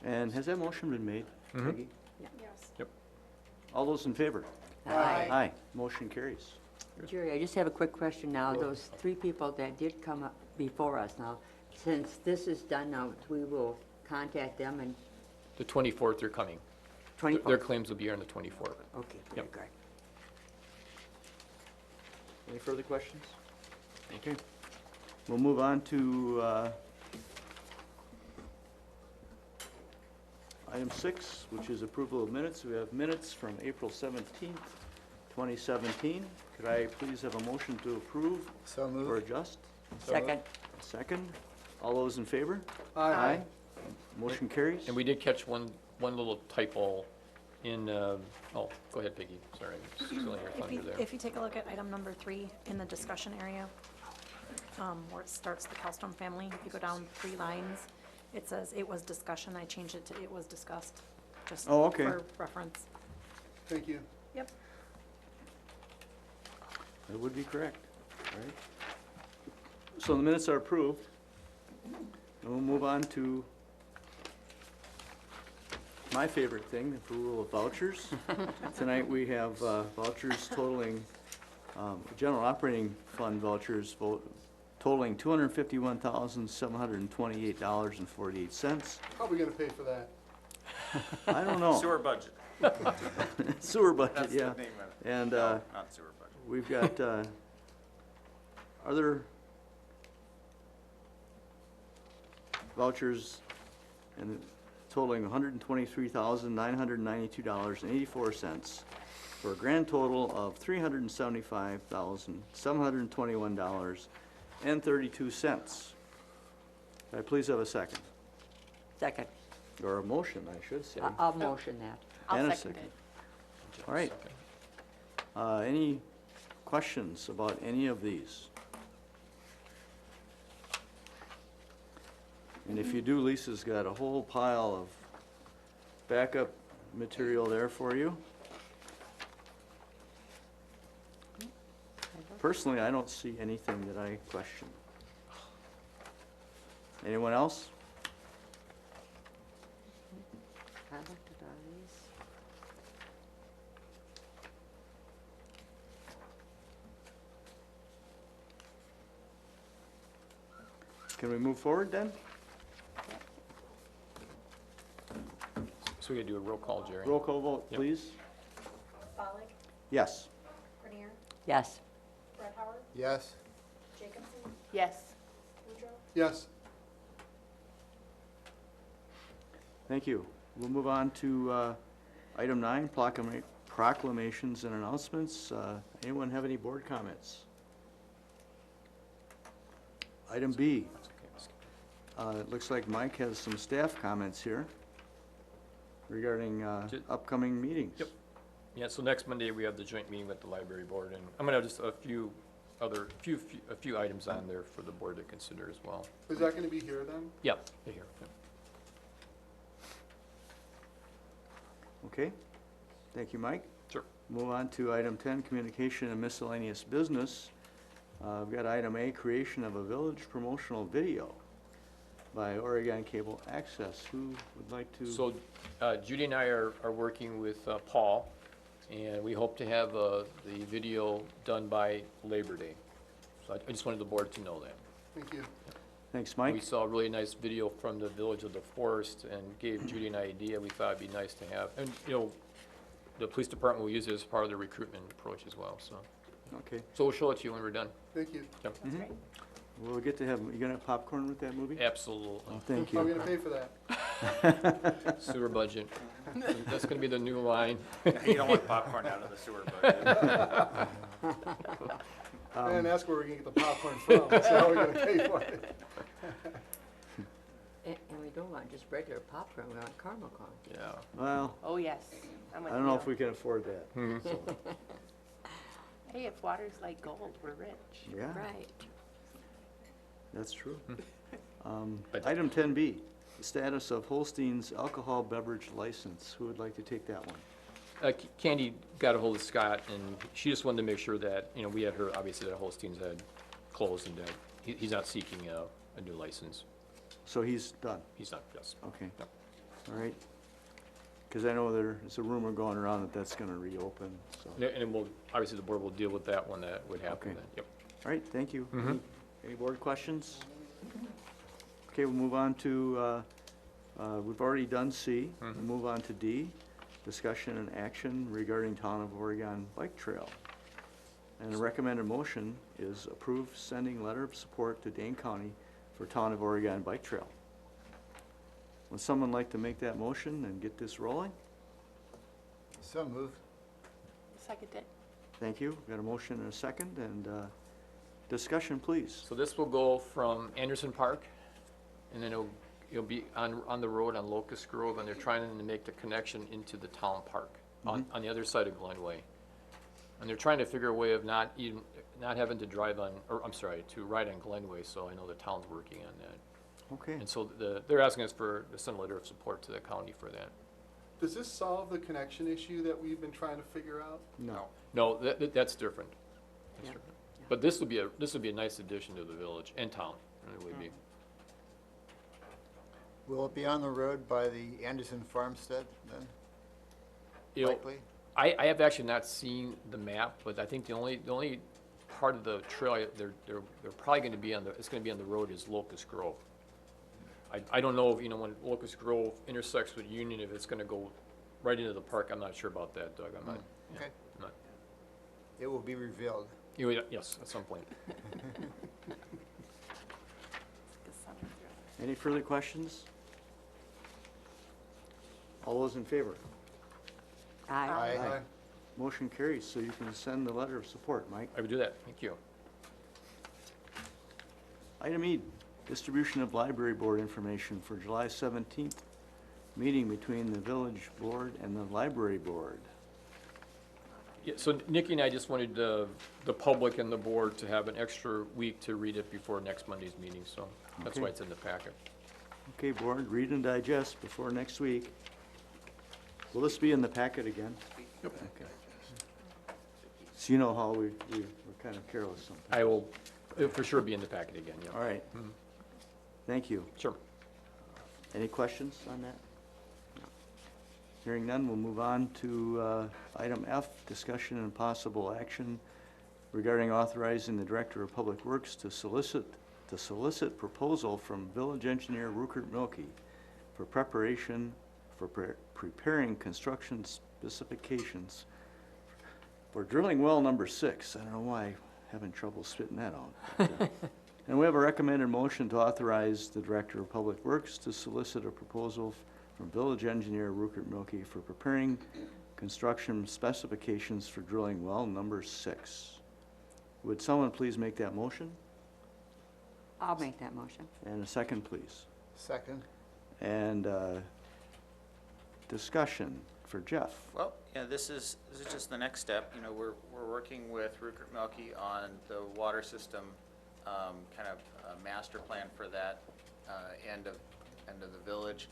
Speaker 3: And has that motion been made, Peggy?
Speaker 10: Yes.
Speaker 3: All those in favor?
Speaker 2: Aye.
Speaker 3: Aye, motion carries.
Speaker 2: Jerry, I just have a quick question now. Those 3 people that did come up before us now, since this is done now, we will contact them and
Speaker 1: The 24th, they're coming. Their
Speaker 2: 24.
Speaker 1: claims will be here on the 24th.
Speaker 2: Okay, very
Speaker 1: Yep.
Speaker 2: good.
Speaker 3: Any further questions? Okay. We'll move on to item 6, which is approval of minutes. We have minutes from April 17th, 2017. Could I please have a motion to approve
Speaker 9: So
Speaker 3: or
Speaker 9: moved.
Speaker 3: adjust?
Speaker 2: Second.
Speaker 3: Second. All those in favor?
Speaker 8: Aye.
Speaker 3: Motion carries.
Speaker 1: And we did catch one little typo in, oh, go ahead, Peggy. Sorry, I'm stealing your thunder there.
Speaker 4: If you take a look at item number 3 in the discussion area,
Speaker 10: where it starts the Calstone family. If you go down 3 lines, it says it was discussion. I changed it to it was discussed, just
Speaker 3: Oh, okay.
Speaker 10: for reference.
Speaker 8: Thank you.
Speaker 10: Yep.
Speaker 3: That would be correct, right? So the minutes are approved. And we'll move on to my favorite thing, the approval of vouchers. Tonight we have vouchers totaling, general operating fund vouchers totaling $251,728.48.
Speaker 8: How are we gonna pay for that?
Speaker 3: I don't know.
Speaker 6: Sewer budget.
Speaker 3: Sewer budget,
Speaker 6: That's
Speaker 3: yeah.
Speaker 6: the name of it.
Speaker 3: And
Speaker 6: No, not sewer budget.
Speaker 3: we've got other vouchers and totaling $123,992.84 for a grand total of $375,721.32. Can I please have a second?
Speaker 2: Second.
Speaker 3: Or a motion, I should say.
Speaker 2: I'll motion that.
Speaker 13: I'll
Speaker 3: And a
Speaker 13: second it.
Speaker 3: All right. Any questions about any of these? And if you do, Lisa's got a whole pile of backup material there for you. Personally, I don't see anything that I question. Anyone else?
Speaker 2: I looked at all these.
Speaker 3: Can we move forward then?
Speaker 1: So we gotta do a roll call, Jerry.
Speaker 3: Roll call vote,
Speaker 1: Yep.
Speaker 3: please.
Speaker 10: Bollig,
Speaker 3: Yes.
Speaker 10: Grenier,
Speaker 2: Yes.
Speaker 10: Brett Howard,
Speaker 9: Yes.
Speaker 10: Jacobson,
Speaker 13: Yes.
Speaker 10: Boudreaux,
Speaker 8: Yes.
Speaker 3: Thank you. We'll move on to item 9, proclamations and announcements. Anyone have any board comments? Item B, it looks like Mike has some staff comments here regarding upcoming meetings.
Speaker 1: Yep. Yeah, so next Monday, we have the joint meeting with the library board, and I'm gonna have just a few items on there for the board to consider as well.
Speaker 8: Is that gonna be here then?
Speaker 1: Yeah, here. Yep.
Speaker 3: Okay, thank you, Mike.
Speaker 1: Sure.
Speaker 3: Move on to item 10, communication and miscellaneous business. We've got item A, creation of a village promotional video by Oregon Cable Access. Who would like to?
Speaker 1: So Judy and I are working with Paul, and we hope to have the video done by Labor Day. So I just wanted the board to know that.
Speaker 8: Thank you.
Speaker 3: Thanks,
Speaker 1: We
Speaker 3: Mike.
Speaker 1: saw a really nice video from the Village of the Forest and gave Judy an idea. We thought it'd be nice to have, and, you know, the police department will use it as part of the recruitment approach as well, so.
Speaker 3: Okay.
Speaker 1: So we'll show it to you when we're done.
Speaker 8: Thank you.
Speaker 1: Yep.
Speaker 13: That's great.
Speaker 3: We'll get to have, you gonna have popcorn with that movie?
Speaker 1: Absolutely.
Speaker 3: Thank
Speaker 8: How are we
Speaker 3: you.
Speaker 8: gonna pay for that?
Speaker 1: Sewer budget. That's gonna be the new line.
Speaker 6: You don't want popcorn out of the sewer budget.
Speaker 8: I didn't ask where we're gonna get the popcorn from, so how are we gonna pay for it?
Speaker 2: And we don't want just regular popcorn, we want caramel corn.
Speaker 1: Yeah.
Speaker 3: Well,
Speaker 13: Oh, yes. I'm with
Speaker 3: I don't know
Speaker 13: you.
Speaker 3: if we can afford that.
Speaker 13: Hey, if water's like gold, we're rich.
Speaker 3: Yeah,
Speaker 2: Right.
Speaker 3: that's true.
Speaker 1: But-
Speaker 3: Item 10B, the status of Holstein's alcohol beverage license. Who would like to take that one?
Speaker 1: Candy got a hold of Scott, and she just wanted to make sure that, you know, we had heard, obviously, that Holstein's had closed and that he's not seeking a new license.
Speaker 3: So he's done,
Speaker 1: He's not, yes.
Speaker 3: okay.
Speaker 1: Yep.
Speaker 3: All right. Because I know there's a rumor going around that that's gonna reopen, so.
Speaker 1: And we'll, obviously, the board will deal with that when that would happen
Speaker 3: Okay.
Speaker 1: then. Yep.
Speaker 3: All right, thank you.
Speaker 1: Mhm.
Speaker 3: Any board questions? Okay, we'll move on to, we've already done C. We'll move on to D, discussion and action regarding Town of Oregon Bike Trail. And the recommended motion is approve sending letter of support to Dane County for Town of Oregon Bike Trail. Would someone like to make that motion and get this rolling?
Speaker 9: So moved.
Speaker 13: Second it.
Speaker 3: Thank you. Got a motion and a second, and discussion, please.
Speaker 1: So this will go from Anderson Park, and then it'll be on the road on Locust Grove, and they're trying to make the connection into the town park on the other side of Glenway. And they're trying to figure a way of not having to drive on, or I'm sorry, to ride on Glenway, so I know the town's working on that.
Speaker 3: Okay.
Speaker 1: And so they're asking us to send a letter of support to the county for that.
Speaker 8: Does this solve the connection issue that we've been trying to figure out?
Speaker 3: No.
Speaker 1: No, that's different. That's
Speaker 2: Yeah.
Speaker 1: different. But this would be a nice addition to the village and town, it would be.
Speaker 9: Will it be on the road by the Anderson Farmstead then,
Speaker 1: You know,
Speaker 9: likely?
Speaker 1: I have actually not seen the map, but I think the only part of the trail they're probably gonna be it's gonna be on the road is Locust Grove. I don't know if, when Locust Grove intersects with Union, if it's gonna go right into the park. I'm not sure about that, Doug. I'm not.
Speaker 9: Okay.
Speaker 1: I'm not-
Speaker 9: It will be revealed.
Speaker 1: Yes, at some point.
Speaker 3: Any further questions? All those in favor?
Speaker 2: Aye.
Speaker 9: Aye.
Speaker 3: Motion carries, so you can send the letter of support, Mike.
Speaker 1: I would do that. Thank you.
Speaker 3: Item E, distribution of library board information for July 17th, meeting between the village board and the library board.
Speaker 1: Yeah, so Nikki and I just wanted the public and the board to have an extra week to read it before next Monday's meeting, so that's why
Speaker 3: Okay.
Speaker 1: it's in the packet.
Speaker 3: Okay, board, read and digest before next week. Will this be in the packet again?
Speaker 1: Yep.
Speaker 3: Okay. So you know how we're kind of careless sometimes.
Speaker 1: I will for sure be in the packet again, yeah.
Speaker 3: All right. Thank you.
Speaker 1: Sure.
Speaker 3: Any questions on that? Hearing none, we'll move on to item F, discussion and possible action regarding authorizing the Director of Public Works to solicit proposal from village engineer Rupert Milkie for preparing construction specifications for drilling well number 6. I don't know why I'm having trouble spitting that out. But, and we have a recommended motion to authorize the Director of Public Works to solicit a proposal from village engineer Rupert Milkie for preparing construction specifications for drilling well number 6. Would someone please make that motion?
Speaker 2: I'll make that motion.
Speaker 3: And a second, please.
Speaker 9: Second.
Speaker 3: And discussion for Jeff.
Speaker 6: Well, yeah, this is just the next step. We're working with Rupert Milkie on the water system, kind of master plan for that end of the village.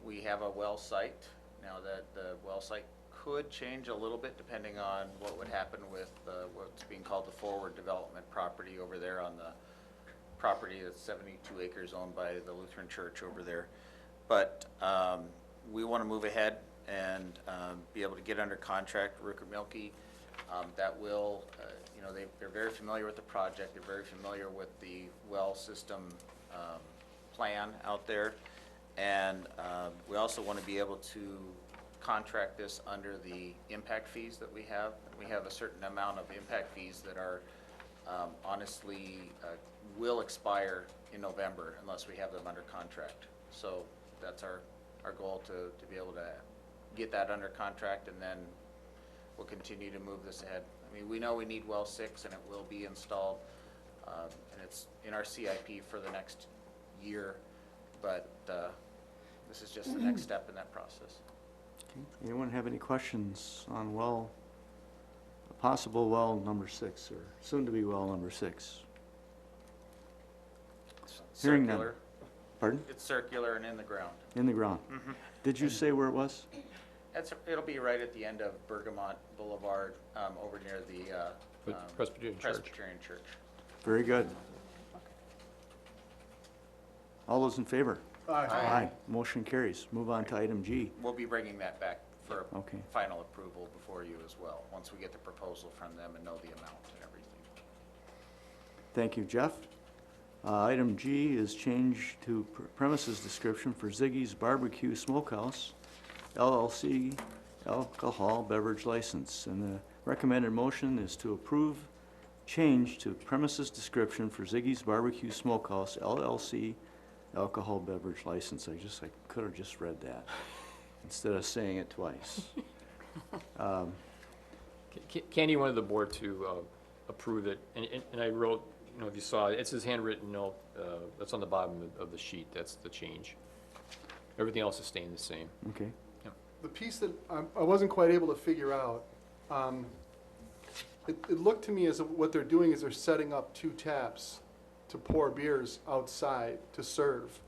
Speaker 6: We have a well site now. That the well site could change a little bit depending on what would happen with what's being called the forward development property over there on the property that's 72 acres owned by the Lutheran Church over there. But we want to move ahead and be able to get under contract Rupert Milkie. That will, they're very familiar with the project. They're very familiar with the well system plan out there. And we also want to be able to contract this under the impact fees that we have. We have a certain amount of impact fees that are honestly will expire in November unless we have them under contract. So that's our goal to be able to get that under contract, and then we'll continue to move this ahead. I mean, we know we need well 6 and it will be installed, and it's in our CIP for the next year, but this is just the next step in that process.
Speaker 3: Okay. Anyone have any questions on possible well number 6 or soon to be well number 6? Hearing none.
Speaker 6: Circular.
Speaker 3: Pardon?
Speaker 6: It's circular and in the ground.
Speaker 3: In the ground. Did you say where it was?
Speaker 6: It'll be right at the end of Bergamot Boulevard, over near the
Speaker 1: With Presbyterian Church.
Speaker 6: Presbyterian Church.
Speaker 3: Very good. All those in favor?
Speaker 8: Aye.
Speaker 3: Motion carries. Move on to item G.
Speaker 6: We'll be bringing that back for
Speaker 3: Okay.
Speaker 6: final approval before you as well, once we get the proposal from them and know the amount and everything.
Speaker 3: Thank you, Jeff. Item G is change to premises description for Ziggy's Barbecue Smokehouse, LLC, alcohol beverage license. And the recommended motion is to approve change to premises description for Ziggy's Barbecue Smokehouse, LLC, alcohol beverage license. I could have just read that instead of saying it twice.
Speaker 1: Candy wanted the board to approve it, and I wrote, if you saw, it's his handwritten note, that's on the bottom of the sheet, that's the change. Everything else is staying the same.
Speaker 3: Okay.
Speaker 8: The piece that I wasn't quite able to figure out, it looked to me as if what they're doing is they're setting up 2 taps to pour beers outside to serve.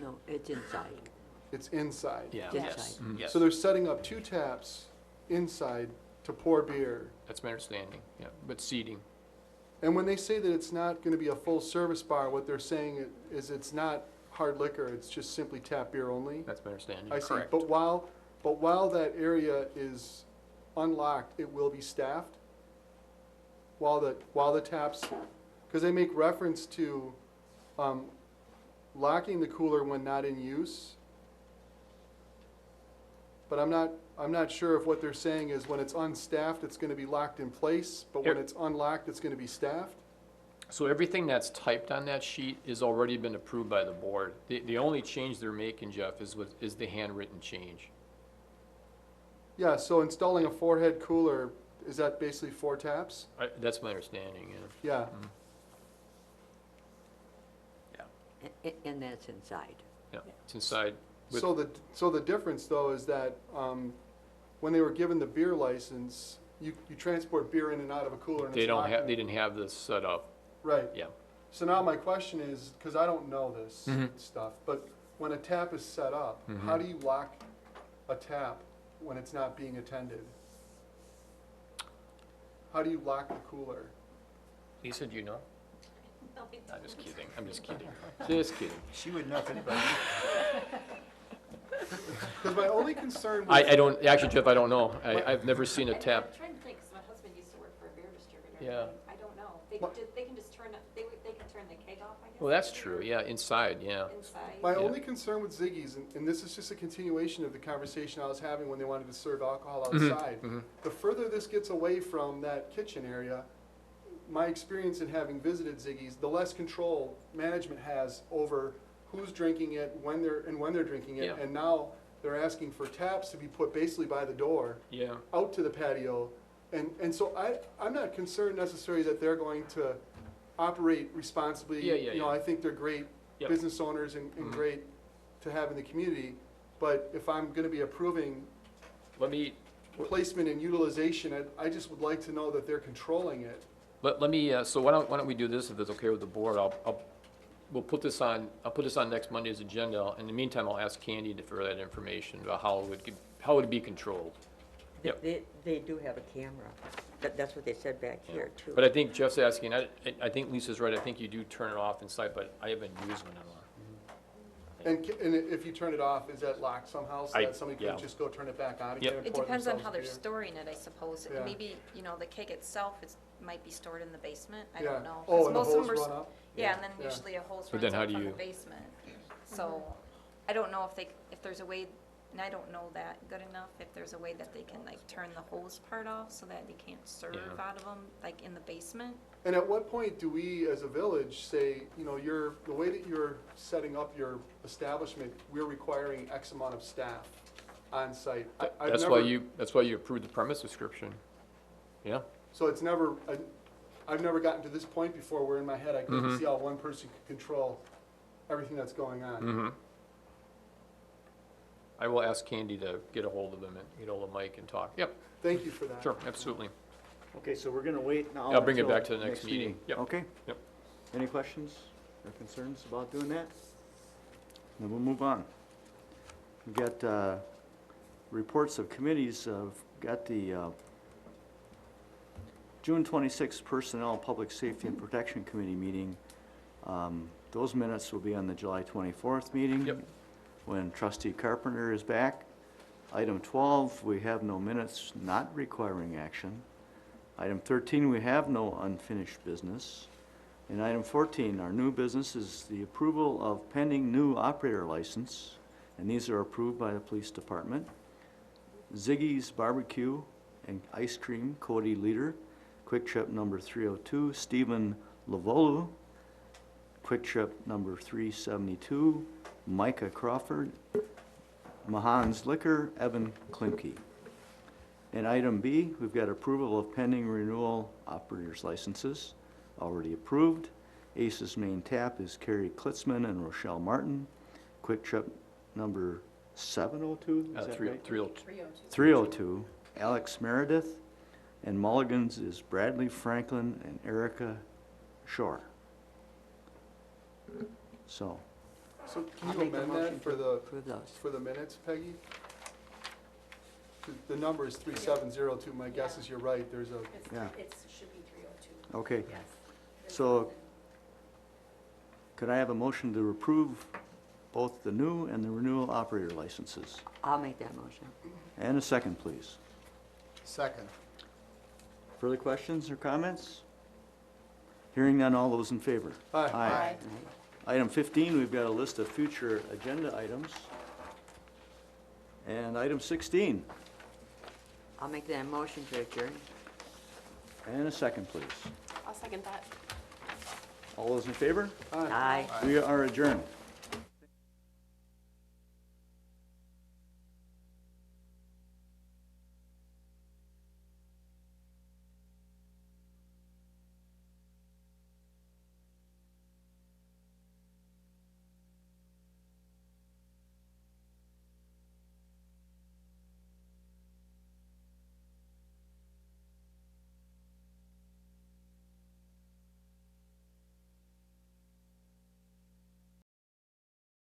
Speaker 2: No, it's inside.
Speaker 8: It's inside.
Speaker 1: Yeah.
Speaker 2: Yes.
Speaker 6: Yes,
Speaker 1: Mhm.
Speaker 6: yes.
Speaker 8: So they're setting up 2 taps inside to pour beer.
Speaker 1: That's my understanding, yeah, but seating.
Speaker 8: And when they say that it's not gonna be a full-service bar, what they're saying is it's not hard liquor, it's just simply tap beer only?
Speaker 1: That's my understanding.
Speaker 8: I see,
Speaker 6: Correct.
Speaker 8: but while that area is unlocked, it will be staffed? While the taps, because they make reference to, locking the cooler when not in use. But I'm not sure if what they're saying is when it's unstaffed, it's gonna be locked in place, but when
Speaker 1: Here-
Speaker 8: it's unlocked, it's gonna be staffed?
Speaker 1: So everything that's typed on that sheet has already been approved by the board. The only change they're making, Jeff, is the handwritten change.
Speaker 8: Yeah, so installing a 4-head cooler, is that basically 4 taps?
Speaker 1: That's my understanding, yeah.
Speaker 8: Yeah.
Speaker 2: And that's inside.
Speaker 1: Yeah, it's inside. with-
Speaker 8: So the difference though is that, when they were given the beer license, you transport beer in and out of a cooler and it's locked in.
Speaker 1: They didn't have this set up,
Speaker 8: Right.
Speaker 1: yeah.
Speaker 8: So now my question is, because I don't know this
Speaker 1: Mhm.
Speaker 8: stuff, but when a tap is set up,
Speaker 1: Mhm.
Speaker 8: how do you lock a tap when it's not being attended? How do you lock the cooler?
Speaker 1: Lisa, do you know?
Speaker 10: No,
Speaker 1: I'm just kidding, Just kidding.
Speaker 9: She would know if anybody.
Speaker 8: Because my only concern with.
Speaker 1: I don't, actually, Jeff, I don't know. I've never seen a tap.
Speaker 10: I'm trying to think, because my husband used to work for a beer distributor.
Speaker 1: Yeah.
Speaker 10: I don't know. They
Speaker 8: What?
Speaker 10: they can just turn, they can turn the keg off, I guess.
Speaker 1: Well, that's true, yeah, inside, yeah.
Speaker 10: Inside.
Speaker 8: My
Speaker 1: Yeah.
Speaker 8: only concern with Ziggy's, and this is just a continuation of the conversation I was having when they wanted to serve alcohol
Speaker 1: Mhm,
Speaker 8: outside.
Speaker 1: mhm.
Speaker 8: The further this gets away from that kitchen area, my experience in having visited Ziggy's, the less control management has over who's drinking it, when they're drinking it.
Speaker 1: Yeah.
Speaker 8: And now they're asking for taps to be put basically by the door,
Speaker 1: Yeah,
Speaker 8: out to the patio. And so I'm not concerned necessarily that they're going to operate responsibly.
Speaker 1: Yeah, yeah,
Speaker 8: You know,
Speaker 1: yeah.
Speaker 8: I think they're great
Speaker 1: Yep.
Speaker 8: business owners and
Speaker 1: Mhm.
Speaker 8: great to have in the community. But if I'm gonna be approving
Speaker 1: let me,
Speaker 8: placement and utilization, I just would like to know that they're controlling it.
Speaker 1: let me, so why don't we do this, if it's okay with the board? I'll put this on next Monday's agenda. In the meantime, I'll ask Candy for that information about how it would be controlled. Yep.
Speaker 2: They do have a camera. That's what they said back here, too.
Speaker 1: But I think Jeff's asking, I think Lisa's right, I think you do turn it off inside, but I haven't used one in a while.
Speaker 8: And if you turn it off, is that locked somehow so
Speaker 1: I-
Speaker 8: that somebody
Speaker 1: yeah.
Speaker 8: can just go turn it back on
Speaker 1: Yep.
Speaker 8: again and
Speaker 10: It
Speaker 8: pour
Speaker 10: depends on
Speaker 8: themselves
Speaker 10: how they're
Speaker 8: beer?
Speaker 10: storing it, I suppose.
Speaker 8: Yeah.
Speaker 10: Maybe, the keg itself might be stored in the basement. I
Speaker 8: Yeah.
Speaker 10: don't know. 'Cause
Speaker 8: Oh, and the
Speaker 10: most of them
Speaker 8: hose
Speaker 10: are
Speaker 8: run up?
Speaker 10: Yeah, and then
Speaker 8: Yeah.
Speaker 10: usually a hose
Speaker 1: But
Speaker 10: runs
Speaker 1: then how
Speaker 10: out
Speaker 1: do
Speaker 10: from the
Speaker 1: you-
Speaker 10: basement. So, I don't know if there's a way, and I don't know that good enough, if there's a way that they can like turn the hose part off so that they can't serve
Speaker 1: Yeah.
Speaker 10: out of them, like in the basement.
Speaker 8: And at what point do we, as a village, say, the way that you're setting up your establishment, we're requiring X amount of staff on site? I've
Speaker 1: That's
Speaker 8: never-
Speaker 1: why you approved the premise description. Yeah,
Speaker 8: So it's never, I've never gotten to this point before where in my head I couldn't
Speaker 1: Mhm.
Speaker 8: see how one person could control everything that's going on.
Speaker 1: mm-hmm. I will ask Candy to get a hold of him and get a hold of Mike and talk. Yep,
Speaker 8: Thank you for that.
Speaker 1: sure, absolutely.
Speaker 3: Okay, so we're gonna wait now.
Speaker 1: I'll bring it
Speaker 3: until
Speaker 1: back to the next meeting. Yep.
Speaker 3: Okay?
Speaker 1: Yep.
Speaker 3: Any questions or concerns about doing that? Then we'll move on. We've got reports of committees. Got the June 26th Personnel, Public Safety and Protection Committee meeting. Those minutes will be on the July 24th meeting.
Speaker 1: Yep.
Speaker 3: When Trustee Carpenter is back. Item 12, we have no minutes not requiring action. Item 13, we have no unfinished business. And item 14, our new business is the approval of pending new operator license, and these are approved by the police department. Ziggy's Barbecue and Ice Cream, Cody Leader. Quick Trip number 302, Stephen Lavolu. Quick Trip number 372, Micah Crawford. Mahan's Liquor, Evan Klimke. And item B, we've got approval of pending renewal operators licenses, already approved. Ace's Main Tap is Carrie Klitzman and Rochelle Martin. Quick Trip number 702, is that right?
Speaker 1: 302.
Speaker 3: 302, Alex Meredith. and Mulligan's is Bradley Franklin and Erica Shore. So,
Speaker 8: So can
Speaker 2: I'll
Speaker 8: you
Speaker 2: make a
Speaker 8: amend
Speaker 2: motion
Speaker 8: that for
Speaker 2: to
Speaker 8: the,
Speaker 2: approve those.
Speaker 8: for the minutes, Peggy? The number is 3702, my guess is you're right, there's a,
Speaker 3: yeah,
Speaker 4: It should be 302.
Speaker 3: okay.
Speaker 4: Yes.
Speaker 3: So, could I have a motion to approve both the new and the renewal operator licenses?
Speaker 2: I'll make that motion.
Speaker 3: And a second, please.
Speaker 9: Second.
Speaker 3: Further questions or comments? Hearing none, all those in favor?
Speaker 8: Aye.
Speaker 3: Aye. Item 15, we've got a list of future agenda items. And item 16,
Speaker 2: I'll make that motion to adjourn.
Speaker 3: and a second, please.
Speaker 13: I'll second that.
Speaker 3: All those in favor?
Speaker 2: Aye.
Speaker 3: We are adjourned.